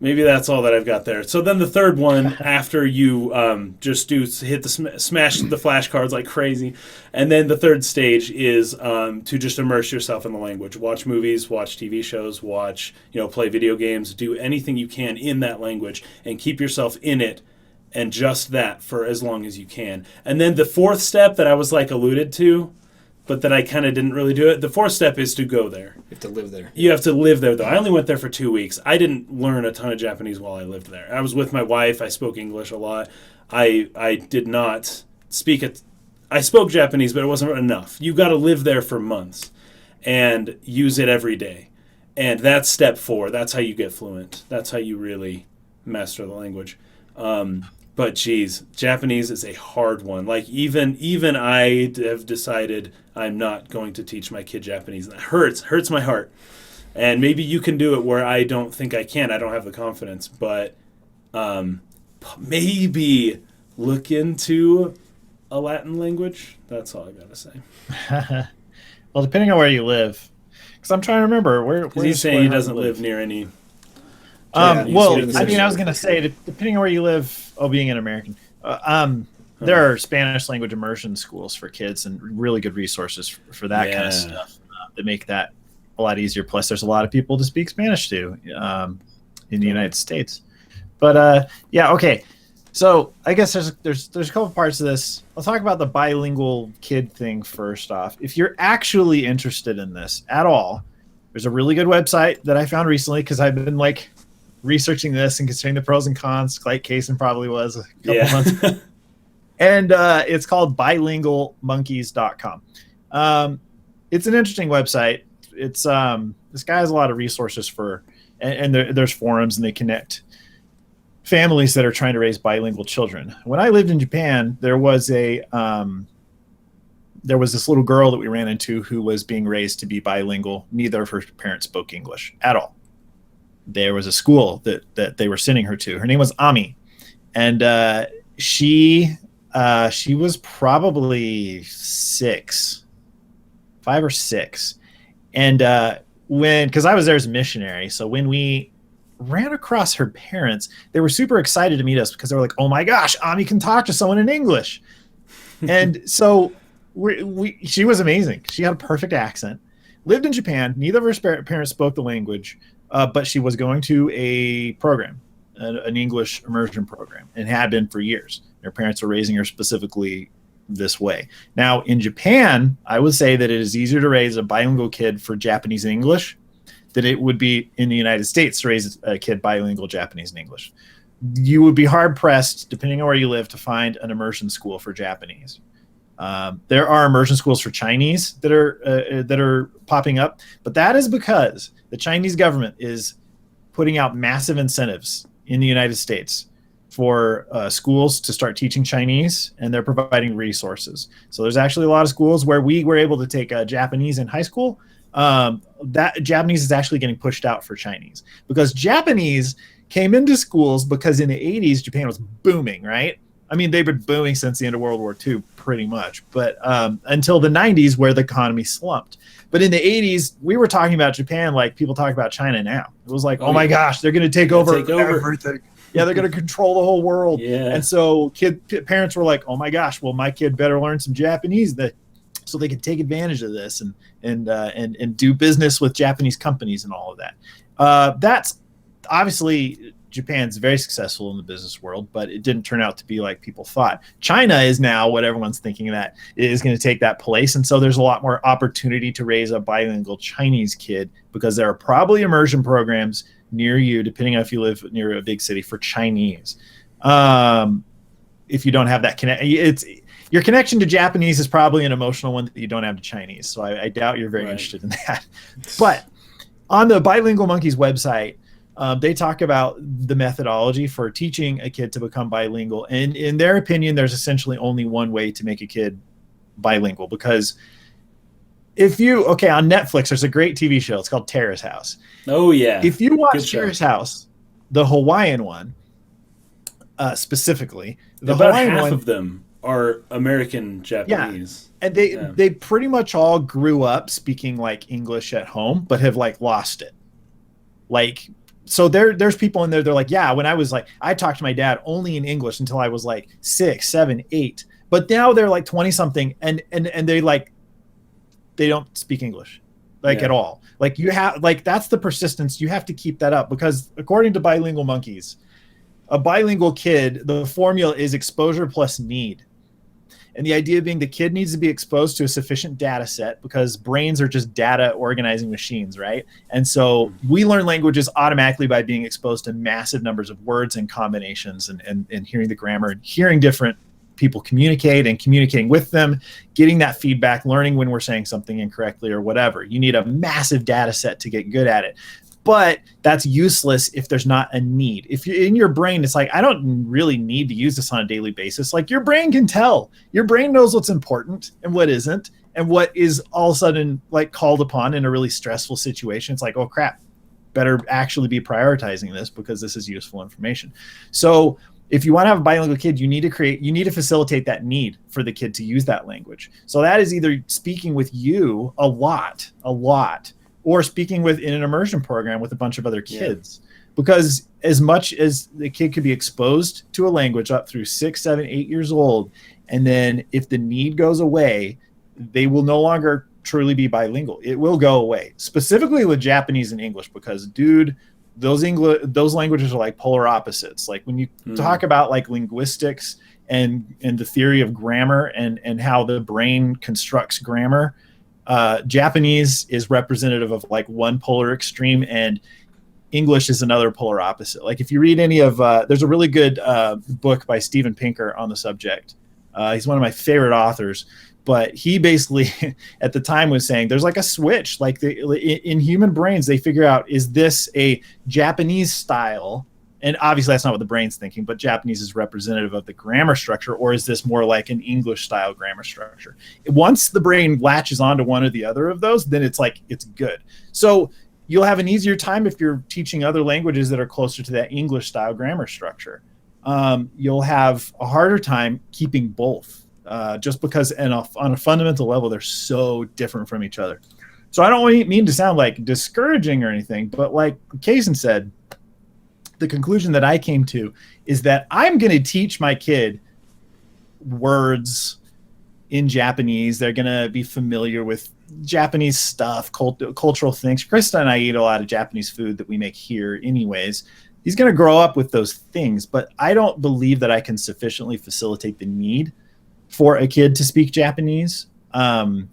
maybe that's all that I've got there. So then the third one, after you just hit smash the flashcards like crazy, and then the third stage is to just immerse yourself in the language. Watch movies, watch TV shows, play video games, do anything you can in that language, and keep yourself in it, and just that for as long as you can. And then the fourth step that I was like alluded to, but that I kind of didn't really do it. The fourth step is to go there. You have to live there. You have to live there, though. I only went there for 2 weeks. I didn't learn a ton of Japanese while I lived there. I was with my wife. I spoke English a lot. I did not speak it. I spoke Japanese, but it wasn't enough. You got to live there for months and use it every day. And that's step 4. That's how you get fluent. That's how you really master the language. But geez, Japanese is a hard one. Like even I have decided I'm not going to teach my kid Japanese. And that hurts my heart. And maybe you can do it where I don't think I can. I don't have the confidence. But maybe look into a Latin language. That's all I got to say. Well, depending on where you live. Because I'm trying to remember. Where he's saying he doesn't live near any... I was going to say, depending on where you live, being an American, there are Spanish language immersion schools for kids and really good resources for that kind of stuff that make that a lot easier. Plus, there's a lot of people to speak Spanish to in the United States. But okay. So I guess there's a couple parts to this. I'll talk about the bilingual kid thing first off. If you're actually interested in this at all, there's a really good website that I found recently because I've been like researching this and considering the pros and cons, like Kaysen probably was a couple months ago. And it's called bilingualmonkeys.com. It's an interesting website. It's this guy has a lot of resources and there's forums, and they connect families that are trying to raise bilingual children. When I lived in Japan, there was this little girl that we ran into who was being raised to be bilingual. Neither of her parents spoke English at all. There was a school that they were sending her to. Her name was Ami, and she was probably 5 or 6, and because I was there as a missionary, so when we ran across her parents, they were super excited to meet us because they were like, "Oh my gosh, Ami can talk to someone in English," and so she was amazing. She had a perfect accent. Lived in Japan. Neither of her parents spoke the language. But she was going to a program, an English immersion program, and had been for years. Her parents were raising her specifically this way. Now, in Japan, I would say that it is easier to raise a bilingual kid for Japanese and English than it would be in the United States to raise a kid bilingual Japanese and English. You would be hard-pressed, depending on where you live, to find an immersion school for Japanese. There are immersion schools for Chinese that are popping up, but that is because the Chinese government is putting out massive incentives in the United States for schools to start teaching Chinese, and they're providing resources. So there's actually a lot of schools where we were able to take Japanese in high school. That Japanese is actually getting pushed out for Chinese because Japanese came into schools because in the 80s, Japan was booming, right? I mean, they've been booming since the end of World War II, pretty much, but until the 90s where the economy slumped. But in the 80s, we were talking about Japan like people talk about China now. It was like, oh my gosh, they're going to take over everything. Yeah, they're going to control the whole world. Yeah. And so parents were like, oh my gosh, well, my kid better learn some Japanese so they can take advantage of this and do business with Japanese companies and all of that. That's obviously Japan's very successful in the business world, but it didn't turn out to be like people thought. China is now what everyone's thinking that is going to take that place. And so there's a lot more opportunity to raise a bilingual Chinese kid because there are probably immersion programs near you, depending on if you live near a big city, for Chinese. If you don't have that your connection to Japanese is probably an emotional one that you don't have to Chinese. So I doubt you're very interested in that. But on the Bilingual Monkeys website, they talk about the methodology for teaching a kid to become bilingual. And in their opinion, there's essentially only one way to make a kid bilingual, because on Netflix, there's a great TV show. It's called Terrace House. Oh, yeah. If you watch Terrace House, the Hawaiian one, specifically, about half of them are American Japanese. Yeah. And they pretty much all grew up speaking like English at home, but have like lost it. Like, so there's people in there, they're like, yeah, when I was like, I talked to my dad only in English until I was like 6, 7, 8. But now they're like 20 something and they don't speak English at all. Like you have, like, that's the persistence. You have to keep that up, because according to Bilingual Monkeys, a bilingual kid, the formula is exposure plus need. And the idea being the kid needs to be exposed to a sufficient data set, because brains are just data organizing machines, right? And so we learn languages automatically by being exposed to massive numbers of words and combinations and hearing the grammar and hearing different people communicate and communicating with them, getting that feedback, learning when we're saying something incorrectly or whatever. You need a massive data set to get good at it. But that's useless if there's not a need. If you're in your brain, it's like, I don't really need to use this on a daily basis. Like, your brain can tell. Your brain knows what's important and what isn't, and what is all of a sudden like called upon in a really stressful situation. It's like, oh crap, better actually be prioritizing this because this is useful information. So if you want to have a bilingual kid, you need to facilitate that need for the kid to use that language. So that is either speaking with you a lot, or speaking in an immersion program with a bunch of other kids. Because as much as the kid could be exposed to a language up through 6, 7, 8 years old, and then if the need goes away, they will no longer truly be bilingual. It will go away, specifically with Japanese and English, because, dude, those languages are like polar opposites. Like, when you talk about like linguistics and the theory of grammar and how the brain constructs grammar, Japanese is representative of like one polar extreme, and English is another polar opposite. Like, if you read any of, there's a really good book by Steven Pinker on the subject. He's one of my favorite authors, but he basically at the time was saying there's like a switch, like in human brains, they figure out, is this a Japanese style? And obviously that's not what the brain's thinking, but Japanese is representative of the grammar structure, or is this more like an English style grammar structure? Once the brain latches onto one or the other of those, then it's like, it's good. So you'll have an easier time if you're teaching other languages that are closer to that English style grammar structure. You'll have a harder time keeping both, just because on a fundamental level, they're so different from each other. So I don't mean to sound like discouraging or anything, but like Kaysen said, the conclusion that I came to is that I'm going to teach my kid words in Japanese. They're going to be familiar with Japanese stuff, cultural things. Krista and I eat a lot of Japanese food that we make here anyways. He's going to grow up with those things, but I don't believe that I can sufficiently facilitate the need for a kid to speak Japanese. Krista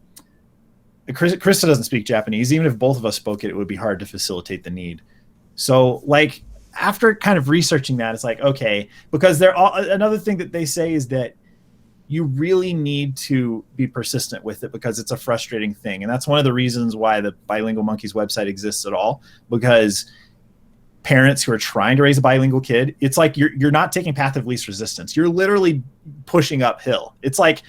doesn't speak Japanese. Even if both of us spoke it, it would be hard to facilitate the need. So, like, after kind of researching that, it's like, okay, because another thing that they say is that you really need to be persistent with it, because it's a frustrating thing. And that's one of the reasons why the Bilingual Monkeys website exists at all, because parents who are trying to raise a bilingual kid, it's like you're not taking path of least resistance. You're literally pushing uphill. It's like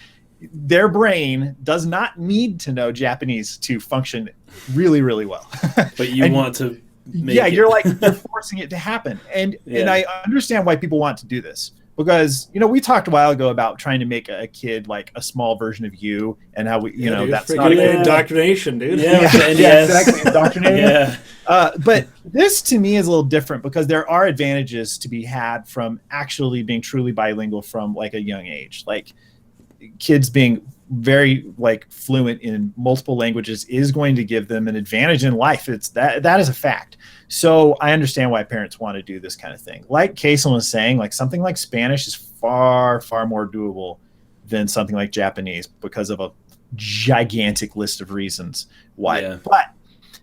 their brain does not need to know Japanese to function really, really well. But you want to you're forcing it to happen. And I understand why people want to do this, because we talked a while ago about trying to make a kid like a small version of you, and how we dude, that's not indoctrination, dude. Yeah, exactly, indoctrinating. But this to me is a little different because there are advantages to be had from actually being truly bilingual from like a young age. Like kids being very like fluent in multiple languages is going to give them an advantage in life. It's that is a fact. So I understand why parents want to do this kind of thing. Like Kason was saying, like something like Spanish is far, far more doable than something like Japanese because of a gigantic list of reasons why. Yeah. But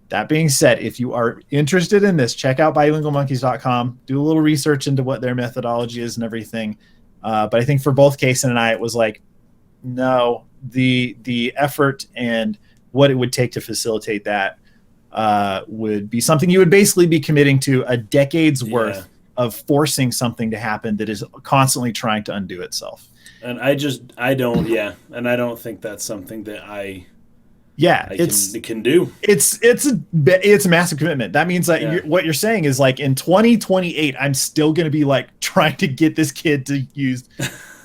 that being said, if you are interested in this, check out bilingualmonkeys.com, do a little research into what their methodology is and everything. But I think for both Kason and I, it was like, no, the effort and what it would take to facilitate that would be something you would basically be committing to a decade's worth of forcing something to happen that is constantly trying to undo itself. And I don't think that's something that I can do. It's a massive commitment. That means that what you're saying is like in 2028, I'm still going to be like trying to get this kid to use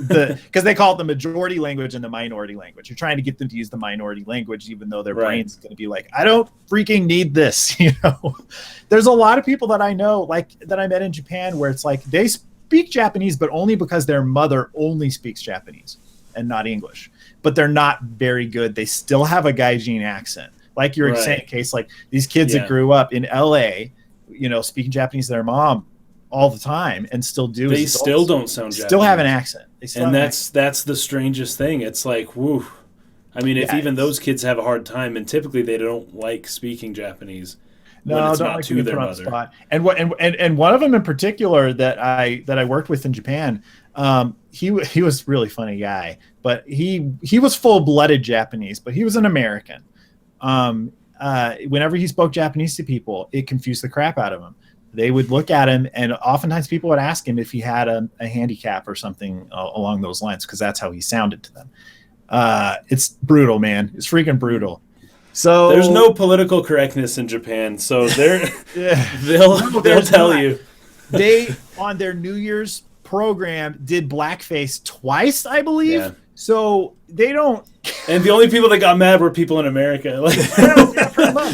because they call it the majority language and the minority language. You're trying to get them to use the minority language, even though their brain's going to be like, I don't freaking need this. There's a lot of people that I know, like that I met in Japan, where it's like they speak Japanese, but only because their mother only speaks Japanese and not English. But they're not very good. They still have a gaijin accent. Like you're saying, Case, like these kids that grew up in LA, speaking Japanese to their mom all the time and still do. They still don't sound Japanese. Still have an accent. And that's the strangest thing. It's like, woo. I mean, if even those kids have a hard time, and typically they don't like speaking Japanese. No, don't like to their mother. Spot. And one of them in particular that I worked with in Japan, he was a really funny guy, but he was full-blooded Japanese, but he was an American. Whenever he spoke Japanese to people, it confused the crap out of him. They would look at him, and oftentimes people would ask him if he had a handicap or something along those lines, because that's how he sounded to them. It's brutal, man. It's freaking brutal. So there's no political correctness in Japan, so they'll tell you. They on their New Year's program did blackface twice, I believe. Yeah. So they don't. And the only people that got mad were people in America. Like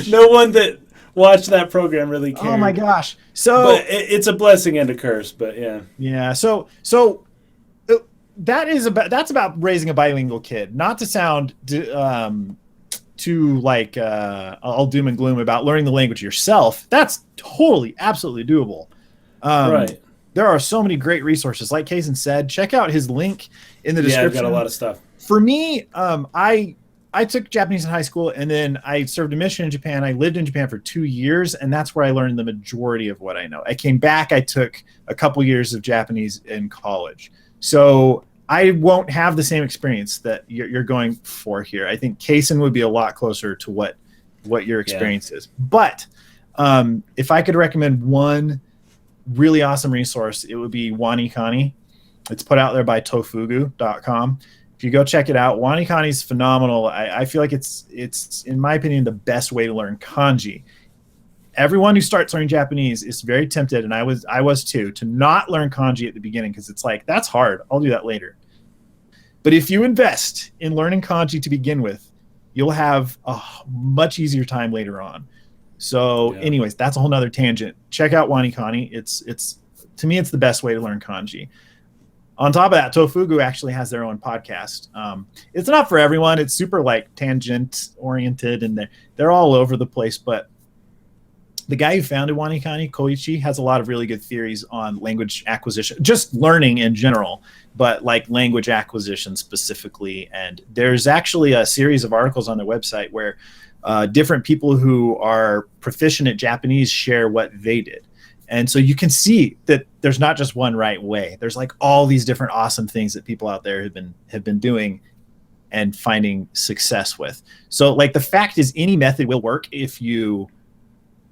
no one that watched that program really cared. Oh my gosh! So but it's a blessing and a curse, but yeah. Yeah. So that's about raising a bilingual kid. Not to sound too like all doom and gloom about learning the language yourself. That's totally, absolutely doable. Right. There are so many great resources. Like Kason said, check out his link in the description. Yeah, I've got a lot of stuff. For me, I took Japanese in high school, and then I served a mission in Japan. I lived in Japan for 2 years, and that's where I learned the majority of what I know. I came back. I took a couple years of Japanese in college. So I won't have the same experience that you're going for here. I think Kason would be a lot closer to what your experience is. But if I could recommend one really awesome resource, it would be WaniKani. It's put out there by tofugu.com. If you go check it out, WaniKani is phenomenal. I feel like it's in my opinion the best way to learn kanji. Everyone who starts learning Japanese is very tempted, and I was too, to not learn kanji at the beginning because it's like, that's hard. I'll do that later. But if you invest in learning kanji to begin with, you'll have a much easier time later on. So anyways, that's a whole nother tangent. Check out WaniKani. It's to me, it's the best way to learn kanji. On top of that, Tofugu actually has their own podcast. It's not for everyone. It's super like tangent oriented, and they're all over the place. But the guy who founded WaniKani, Koichi, has a lot of really good theories on language acquisition, just learning in general, but like language acquisition specifically. And there's actually a series of articles on their website where different people who are proficient at Japanese share what they did. And so you can see that there's not just one right way. There's like all these different awesome things that people out there have been doing and finding success with. So like the fact is, any method will work if you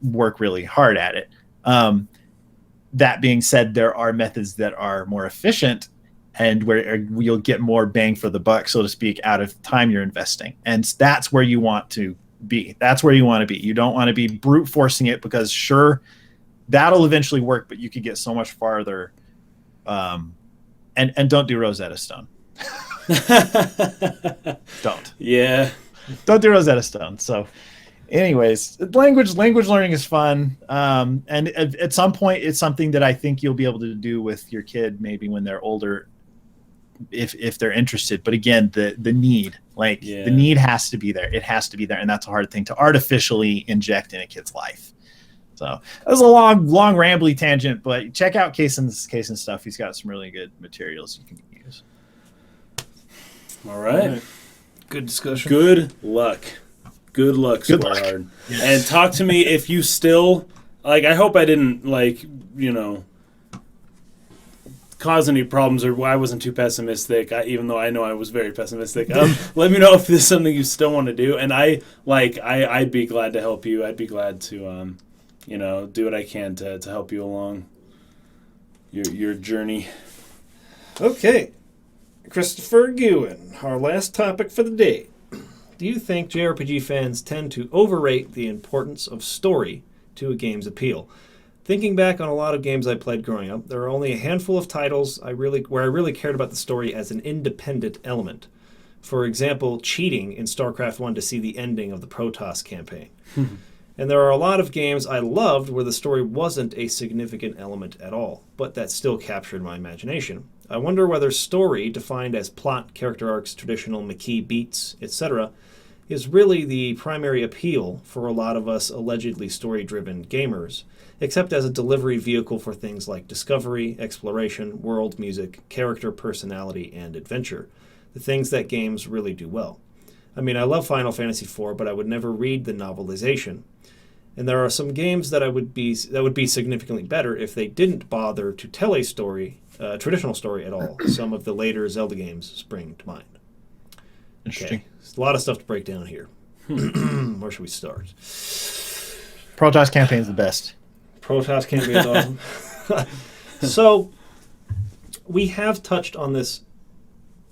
work really hard at it. That being said, there are methods that are more efficient and where you'll get more bang for the buck, so to speak, out of time you're investing. And that's where you want to be. That's where you want to be. You don't want to be brute forcing it, because sure, that'll eventually work, but you could get so much farther And don't do Rosetta Stone. Don't. Yeah. Don't do Rosetta Stone. So, anyways, language learning is fun. And at some point, it's something that I think you'll be able to do with your kid maybe when they're older, if they're interested. But again, the need, the need has to be there. It has to be there, and that's a hard thing to artificially inject in a kid's life. So that was a long, rambly tangent, but check out Cason's stuff. He's got some really good materials you can use. All right. Good discussion. Good luck. Good luck, Squarehard. And talk to me if you still, I hope I didn't, cause any problems or I wasn't too pessimistic, even though I know I was very pessimistic. Let me know if this is something you still want to do. And I'd be glad to help you. I'd be glad to, do what I can to help you along your journey. Okay. Christopher Guin, our last topic for the day. Do you think JRPG fans tend to overrate the importance of story to a game's appeal? Thinking back on a lot of games I played growing up, there are only a handful of titles where I really cared about the story as an independent element. For example, cheating in StarCraft 1 to see the ending of the Protoss campaign. And there are a lot of games I loved where the story wasn't a significant element at all, but that still captured my imagination. I wonder whether story, defined as plot, character arcs, traditional McKee beats, etc., is really the primary appeal for a lot of us allegedly story-driven gamers, except as a delivery vehicle for things like discovery, exploration, world music, character personality, and adventure, the things that games really do well. I mean, I love Final Fantasy IV, but I would never read the novelization. And there are some games that would be significantly better if they didn't bother to tell a story, a traditional story at all. Some of the later Zelda games spring to mind. Interesting. Okay. There's a lot of stuff to break down here. Where should we start? Protoss campaign is the best. Protoss campaign is awesome. So, we have touched on this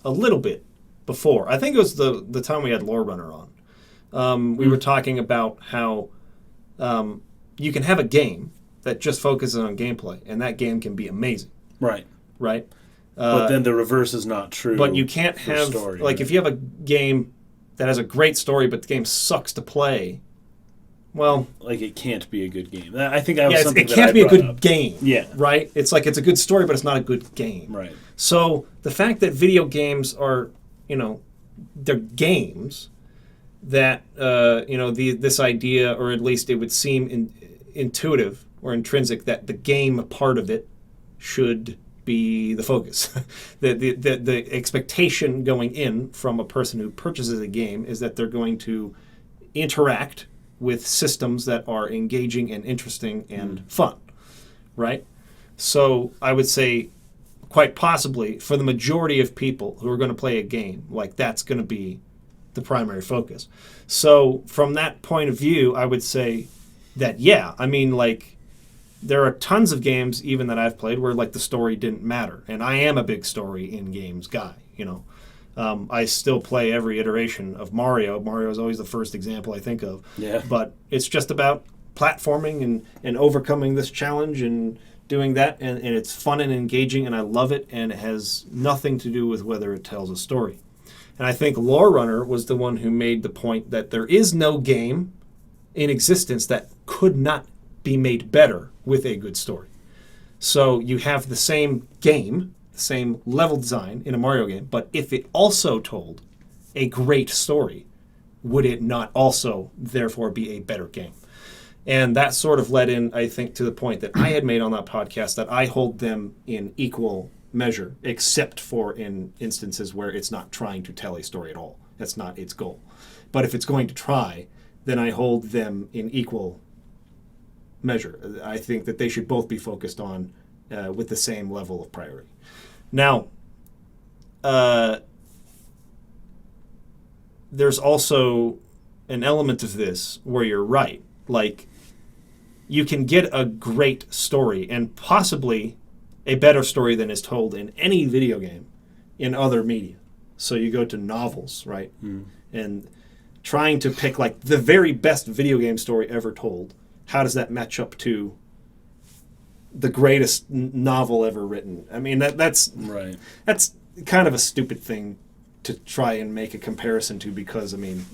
a little bit before. I think it was the time we had Lore Runner on. We were talking about how you can have a game that just focuses on gameplay, and that game can be amazing. Right. Right? But then the reverse is not true. But you can't have, story, if you have a game that has a great story, but the game sucks to play, well... it can't be a good game. I think that was something that it can't I be a good up. game. Yeah. Right? It's it's a good story, but it's not a good game. Right. So the fact that video games are, they're games that, this idea, or at least it would seem intuitive or intrinsic, that the game part of it should be the focus. the expectation going in from a person who purchases a game is that they're going to interact with systems that are engaging and interesting and fun, right? So I would say quite possibly for the majority of people who are going to play a game, that's going to be the primary focus. So from that point of view, I would say that, there are tons of games even that I've played where the story didn't matter. And I am a big story in games guy, I still play every iteration of Mario. Mario is always the first example I think of. Yeah. But it's just about platforming and overcoming this challenge and doing that. And it's fun and engaging, and I love it. And it has nothing to do with whether it tells a story. And I think Lore Runner was the one who made the point that there is no game in existence that could not be made better with a good story. So you have the same game, the same level design in a Mario game, but if it also told a great story, would it not also therefore be a better game? And that sort of led in, I think, to the point that I had made on that podcast that I hold them in equal measure, except for in instances where it's not trying to tell a story at all. That's not its goal. But if it's going to try, then I hold them in equal measure. I think that they should both be focused on with the same level of priority. Now, there's also an element of this where you're right. You can get a great story, and possibly a better story than is told in any video game in other media. So you go to novels, right? And trying to pick the very best video game story ever told, how does that match up to the greatest novel ever written. I mean, that's right. That's kind of a stupid thing to try and make a comparison to, because I mean,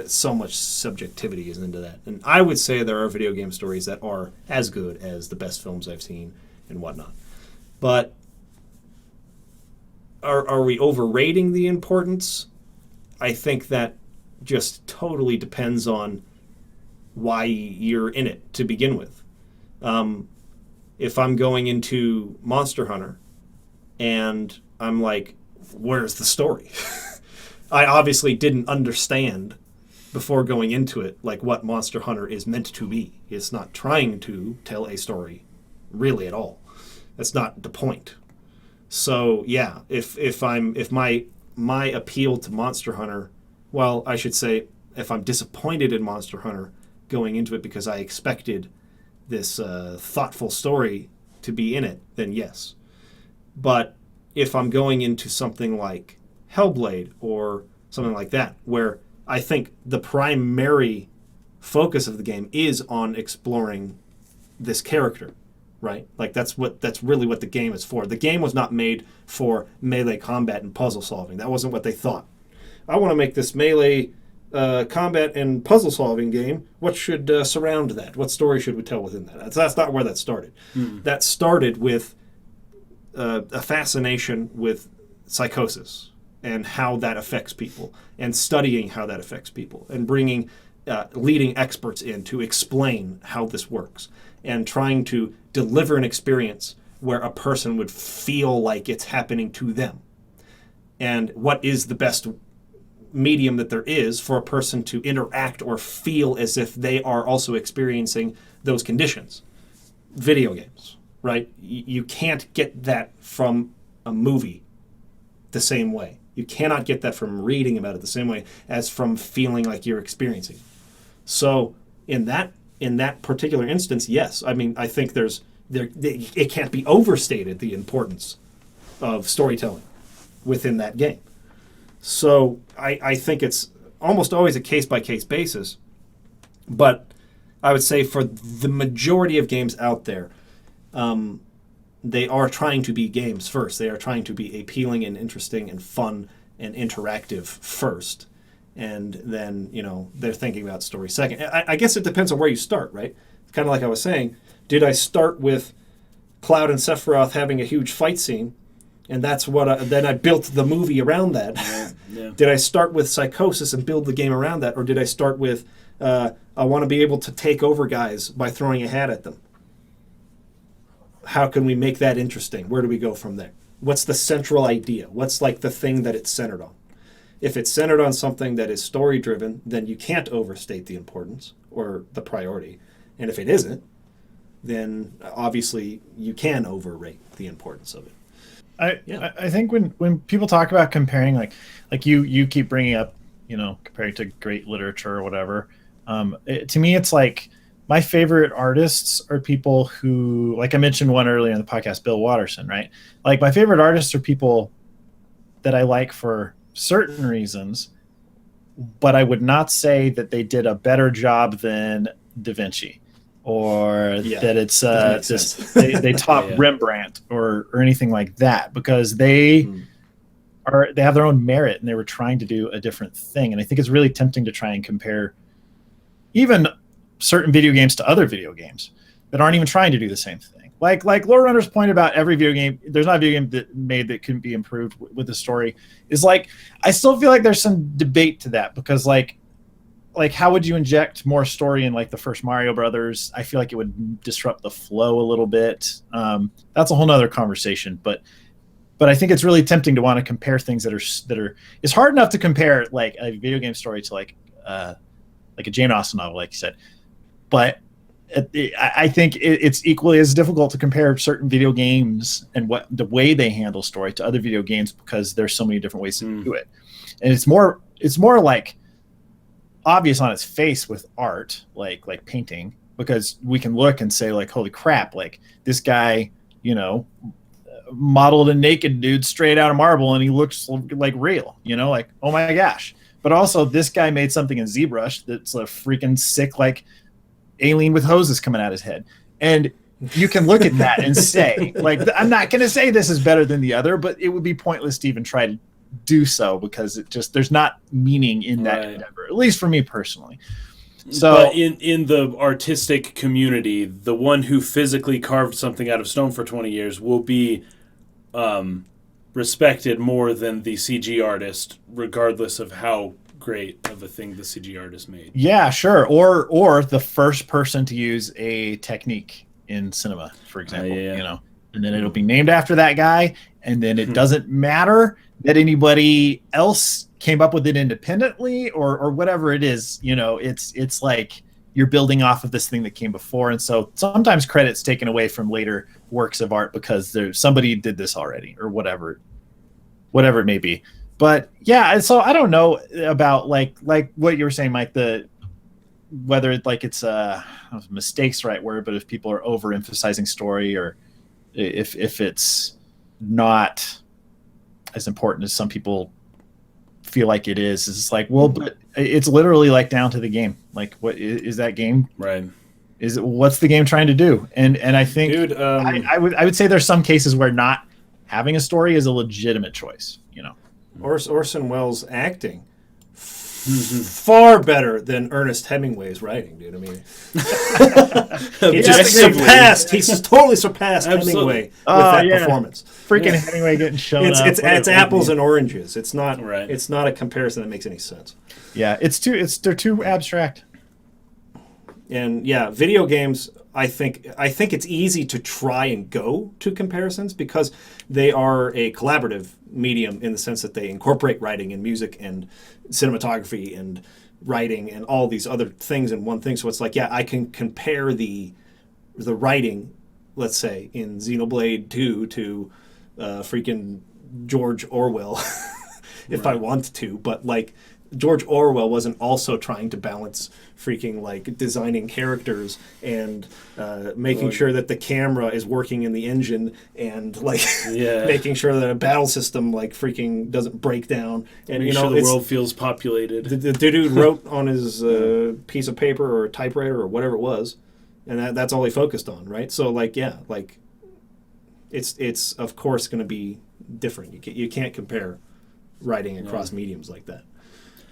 so much subjectivity is into that. And I would say there are video game stories that are as good as the best films I've seen and whatnot. But are we overrating the importance? I think that just totally depends on why you're in it to begin with. If I'm going into Monster Hunter and I'm like, where's the story? I obviously didn't understand before going into it like what Monster Hunter is meant to be. It's not trying to tell a story really at all. That's not the point. So yeah, if my appeal to Monster Hunter, well, I should say, if I'm disappointed in Monster Hunter going into it because I expected this thoughtful story to be in it, then yes. But if I'm going into something like Hellblade or something like that, where I think the primary focus of the game is on exploring this character, right? Like that's really what the game is for. The game was not made for melee combat and puzzle solving. That wasn't what they thought. I want to make this melee combat and puzzle solving game. What should surround that? What story should we tell within that? That's not where that started. That started with a fascination with psychosis and how that affects people, and studying how that affects people, and bringing leading experts in to explain how this works, and trying to deliver an experience where a person would feel like it's happening to them. And what is the best medium that there is for a person to interact or feel as if they are also experiencing those conditions? Video games, right? You can't get that from a movie the same way. You cannot get that from reading about it the same way as from feeling like you're experiencing. So in that particular instance, yes. I mean, I think it can't be overstated, the importance of storytelling within that game. So I think it's almost always a case-by-case basis. But I would say for the majority of games out there, they are trying to be games first. They are trying to be appealing and interesting and fun and interactive first. And then, they're thinking about story second. I guess it depends on where you start, right? Kind of like I was saying, did I start with Cloud and Sephiroth having a huge fight scene, and that's what then I built the movie around that? Yeah. Did I start with Psychosis and build the game around that, or did I start with I want to be able to take over guys by throwing a hat at them? How can we make that interesting? Where do we go from there? What's the central idea? What's like the thing that it's centered on? If it's centered on something that is story-driven, then you can't overstate the importance or the priority. And if it isn't, then obviously you can overrate the importance of it. I think when people talk about comparing, like you keep bringing up, comparing to great literature or whatever, to me it's like my favorite artists are people who, like I mentioned one earlier in the podcast, Bill Watterson, right? Like my favorite artists are people that I like for certain reasons, but I would not say that they did a better job than Da Vinci, or that it's they top Rembrandt or anything like that, because they have their own merit and they were trying to do a different thing. And I think it's really tempting to try and compare even certain video games to other video games that aren't even trying to do the same thing. Like Lore Runner's point about every video game, there's not a video game that made that couldn't be improved with the story, is like, I still feel like there's some debate to that, because like how would you inject more story in like the first Mario Brothers? I feel like it would disrupt the flow a little bit. That's a whole nother conversation, but I think it's really tempting to want to compare things that are, it's hard enough to compare like a video game story to like a Jane Austen novel, like you said. But I think it's equally as difficult to compare certain video games and what the way they handle story to other video games, because there's so many different ways to do it. And it's more like obvious on its face with art, like painting, because we can look and say like, holy crap, like this guy, modeled a naked dude straight out of marble and he looks like real, like, oh my gosh. But also this guy made something in ZBrush that's a freaking sick, like alien with hoses coming out his head. And you can look at that and say, like, I'm not going to say this is better than the other, but it would be pointless to even try to do so because there's not meaning in that endeavor, at least for me personally. So, but in the artistic community, the one who physically carved something out of stone for 20 years will be respected more than the CG artist, regardless of how great of a thing the CG artist made. Yeah, sure. Or the first person to use a technique in cinema, for example, and then it'll be named after that guy, and then it doesn't matter that anybody else came up with it independently or whatever it is. It's like you're building off of this thing that came before, and so sometimes credit's taken away from later works of art because somebody did this already or whatever it may be. But yeah, so I don't know about like what you were saying, Mike, whether it's mistakes the right word, but if people are overemphasizing story or if it's not as important as some people feel like it is. It's like, well, but it's literally like down to the game. Like, what is that game? Right. What's the game trying to do? And I think, dude, I would say there's some cases where not having a story is a legitimate choice, Orson Welles' acting far better than Ernest Hemingway's writing, dude. I mean, he's totally surpassed Hemingway with that performance. Freaking Hemingway getting shown up. It's apples and oranges. It's not It's not a comparison that makes any sense. Yeah, they're too abstract. And yeah, video games, I think it's easy to try and go to comparisons because they are a collaborative medium in the sense that they incorporate writing and music and cinematography and writing and all these other things in one thing. So it's like, yeah, I can compare the writing, let's say, in Xenoblade 2 to freaking George Orwell if I want to. But like, George Orwell wasn't also trying to balance freaking like designing characters and making sure that the camera is working in the engine and like making sure that a battle system like freaking doesn't break down and make sure the world feels populated. The dude wrote on his piece of paper or typewriter or whatever it was, and that's all he focused on, right? So like it's of course going to be different. You can't compare writing across mediums like that.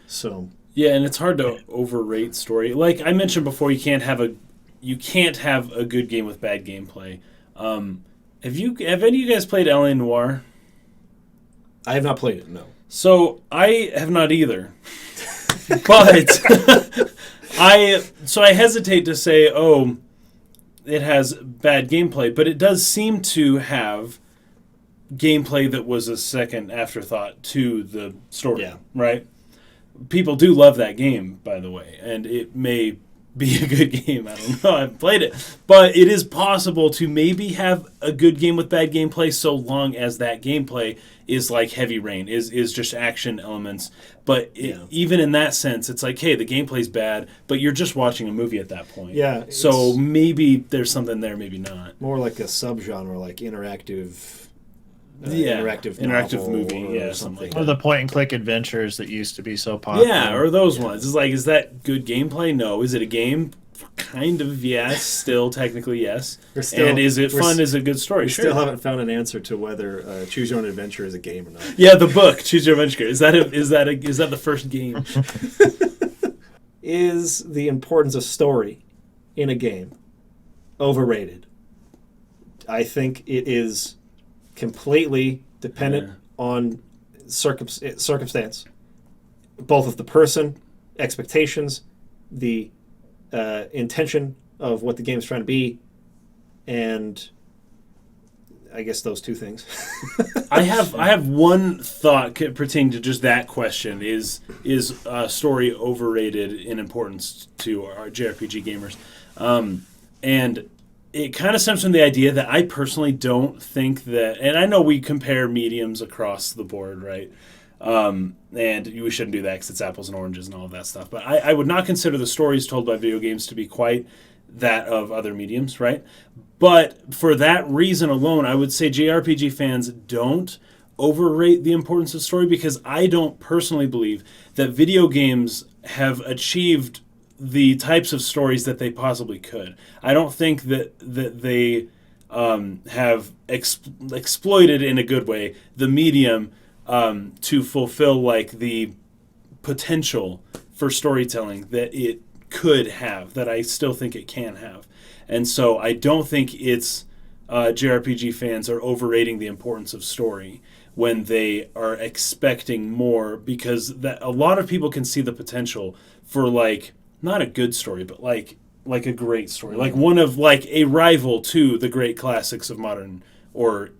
So yeah, and it's hard to overrate story. Like I mentioned before, you can't have a good game with bad gameplay. Have any of you guys played L.A. Noire? I have not played it. No. So I have not either. But I hesitate to say, it has bad gameplay, but it does seem to have gameplay that was a second afterthought to the story. Yeah. Right. People do love that game, by the way, and it may be a good game. I don't know. I haven't played it. But it is possible to maybe have a good game with bad gameplay so long as that gameplay is like Heavy Rain, is just action elements. But even in that sense, it's like, hey, the gameplay's bad, but you're just watching a movie at that point. Yeah. So maybe there's something there, maybe not. More like a subgenre, like interactive interactive movie, or something like that. Or the point-and-click adventures that used to be so popular. Yeah, or those ones. It's like, is that good gameplay? No. Is it a game? Kind of, yes. Still, technically, yes. And is it fun? Is it a good story? We sure. Still haven't found an answer to whether Choose Your Own Adventure is a game or not. Yeah, the book, Choose Your Own Adventure. Is that the first game? Is the importance of story in a game overrated? I think it is completely dependent on circumstance, both of the person, expectations, the intention of what the game is trying to be, and I guess those two things. I have one thought pertaining to just that question: is story overrated in importance to our JRPG gamers? And it kind of stems from the idea that I personally don't think that, and I know we compare mediums across the board, right? And we shouldn't do that because it's apples and oranges and all of that stuff. But I would not consider the stories told by video games to be quite that of other mediums, right? But for that reason alone, I would say JRPG fans don't overrate the importance of story, because I don't personally believe that video games have achieved the types of stories that they possibly could. I don't think that they have exploited in a good way the medium to fulfill like the potential for storytelling that it could have, that I still think it can have. And so I don't think it's JRPG fans are overrating the importance of story when they are expecting more, because that a lot of people can see the potential for like not a good story, but like a great story, like one of like a rival to the great classics of modern or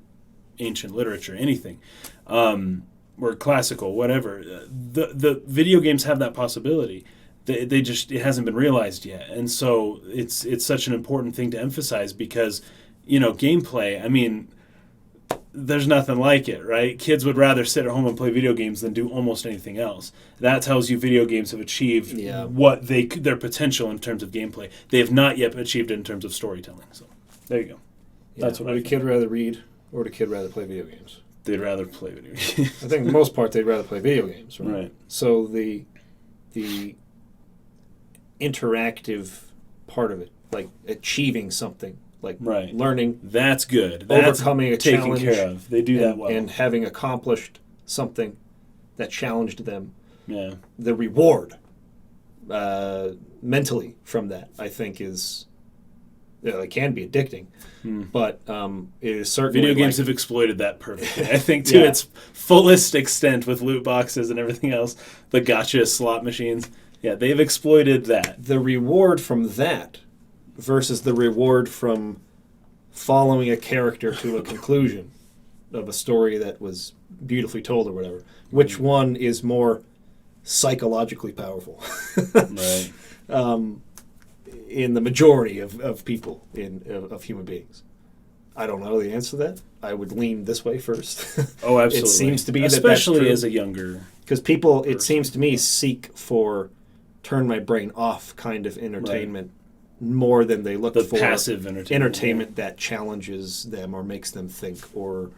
ancient literature, anything, or classical, whatever. The video games have that possibility. They just, it hasn't been realized yet, and so it's such an important thing to emphasize, because gameplay. I mean, there's nothing like it, right? Kids would rather sit at home and play video games than do almost anything else. That tells you video games have achieved what their potential in terms of gameplay. They have not yet achieved it in terms of storytelling. So there you go. Yeah. That's what would a kid rather read, or would a kid rather play video games? They'd rather play video games. I think for the most part they'd rather play video games, right? Right. So the interactive part of it, like achieving something, like learning, that's good. That's overcoming a taken challenge, care of. They do that well, and having accomplished something that challenged them. Yeah. The reward, mentally from that, I think is, it can be addicting, but it is certainly video games have exploited that perfectly. I think to its fullest extent with loot boxes and everything else, the gotcha slot machines. Yeah, they've exploited that. The reward from that versus the reward from following a character to a conclusion of a story that was beautifully told or whatever. Which one is more psychologically powerful? Right. In the majority of people, of human beings. I don't know the answer to that. I would lean this way first. Oh, absolutely. It seems to be especially that that's as a younger, because people, it seems to me, seek for turn my brain off kind of entertainment more than they look for passive entertainment that challenges them or makes them think or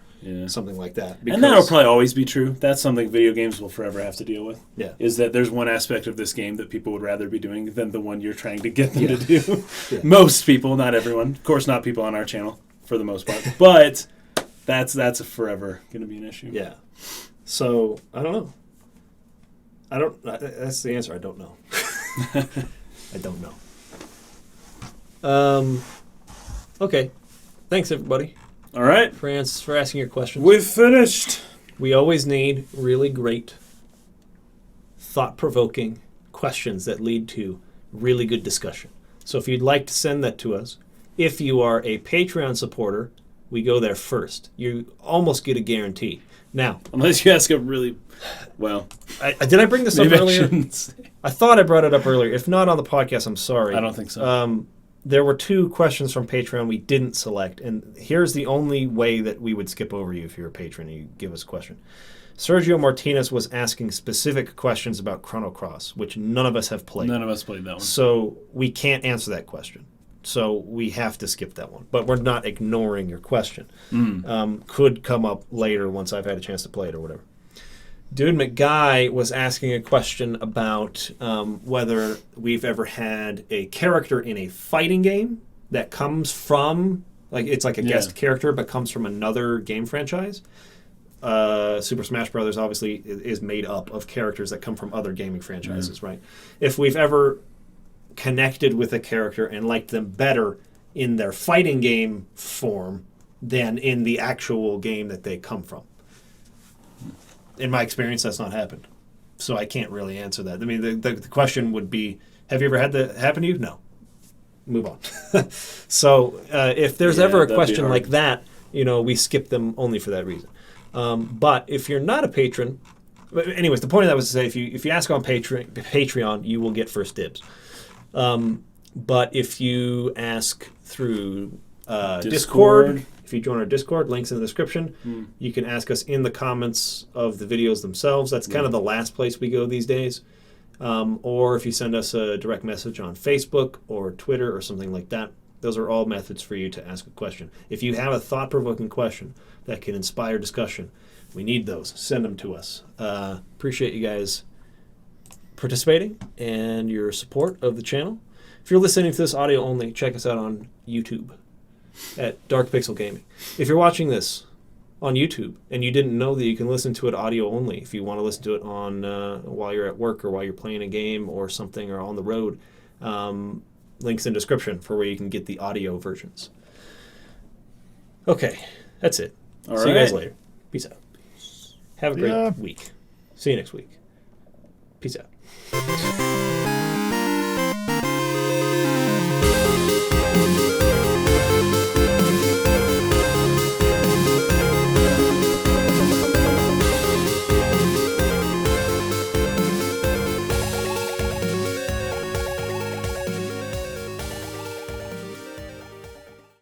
something like that. And that'll probably always be true. That's something video games will forever have to deal with. Yeah. Is that there's one aspect of this game that people would rather be doing than the one you're trying to get them to do. Yeah. Most people, not everyone. Of course, not people on our channel for the most part. But that's a forever going to be an issue. Yeah. So, I don't know. That's the answer. I don't know. I don't know. Okay. Thanks, everybody. All right. For asking your questions. We've finished. We always need really great, thought-provoking questions that lead to really good discussion. So if you'd like to send that to us, if you are a Patreon supporter, we go there first. You almost get a guarantee. Now, unless you ask a really, well, did I bring this up earlier? I thought I brought it up earlier. If not on the podcast, I'm sorry. I don't think so. There were 2 questions from Patreon we didn't select, and here's the only way that we would skip over you if you're a patron and you give us a question. Sergio Martinez was asking specific questions about Chrono Cross, which none of us have played. None of us played that one. So we can't answer that question. So we have to skip that one. But we're not ignoring your question. Could come up later once I've had a chance to play it or whatever. Dude McGuy was asking a question about whether we've ever had a character in a fighting game that comes from, like it's like a guest character, but comes from another game franchise. Super Smash Brothers obviously is made up of characters that come from other gaming franchises, right? If we've ever connected with a character and liked them better in their fighting game form than in the actual game that they come from. In my experience, that's not happened. So I can't really answer that. I mean, the question would be, have you ever had that happen to you? No. Move on. So if there's ever a question like that, we skip them only for that reason. But if you're not a patron, anyways, the point of that was to say, if you ask on Patreon, you will get first dibs. But if you ask through Discord, if you join our Discord, links in the description, you can ask us in the comments of the videos themselves. That's kind of the last place we go these days. Or if you send us a direct message on Facebook or Twitter or something like that, those are all methods for you to ask a question. If you have a thought-provoking question that can inspire discussion, we need those. Send them to us. Appreciate you guys participating and your support of the channel. If you're listening to this audio only, check us out on YouTube at Dark Pixel Gaming. If you're watching this on YouTube and you didn't know that you can listen to it audio only, if you want to listen to it on while you're at work or while you're playing a game or something or on the road, links in description for where you can get the audio versions. Okay, that's it. All See you right. guys later. Peace out. Have a great week. See you next week. Peace out.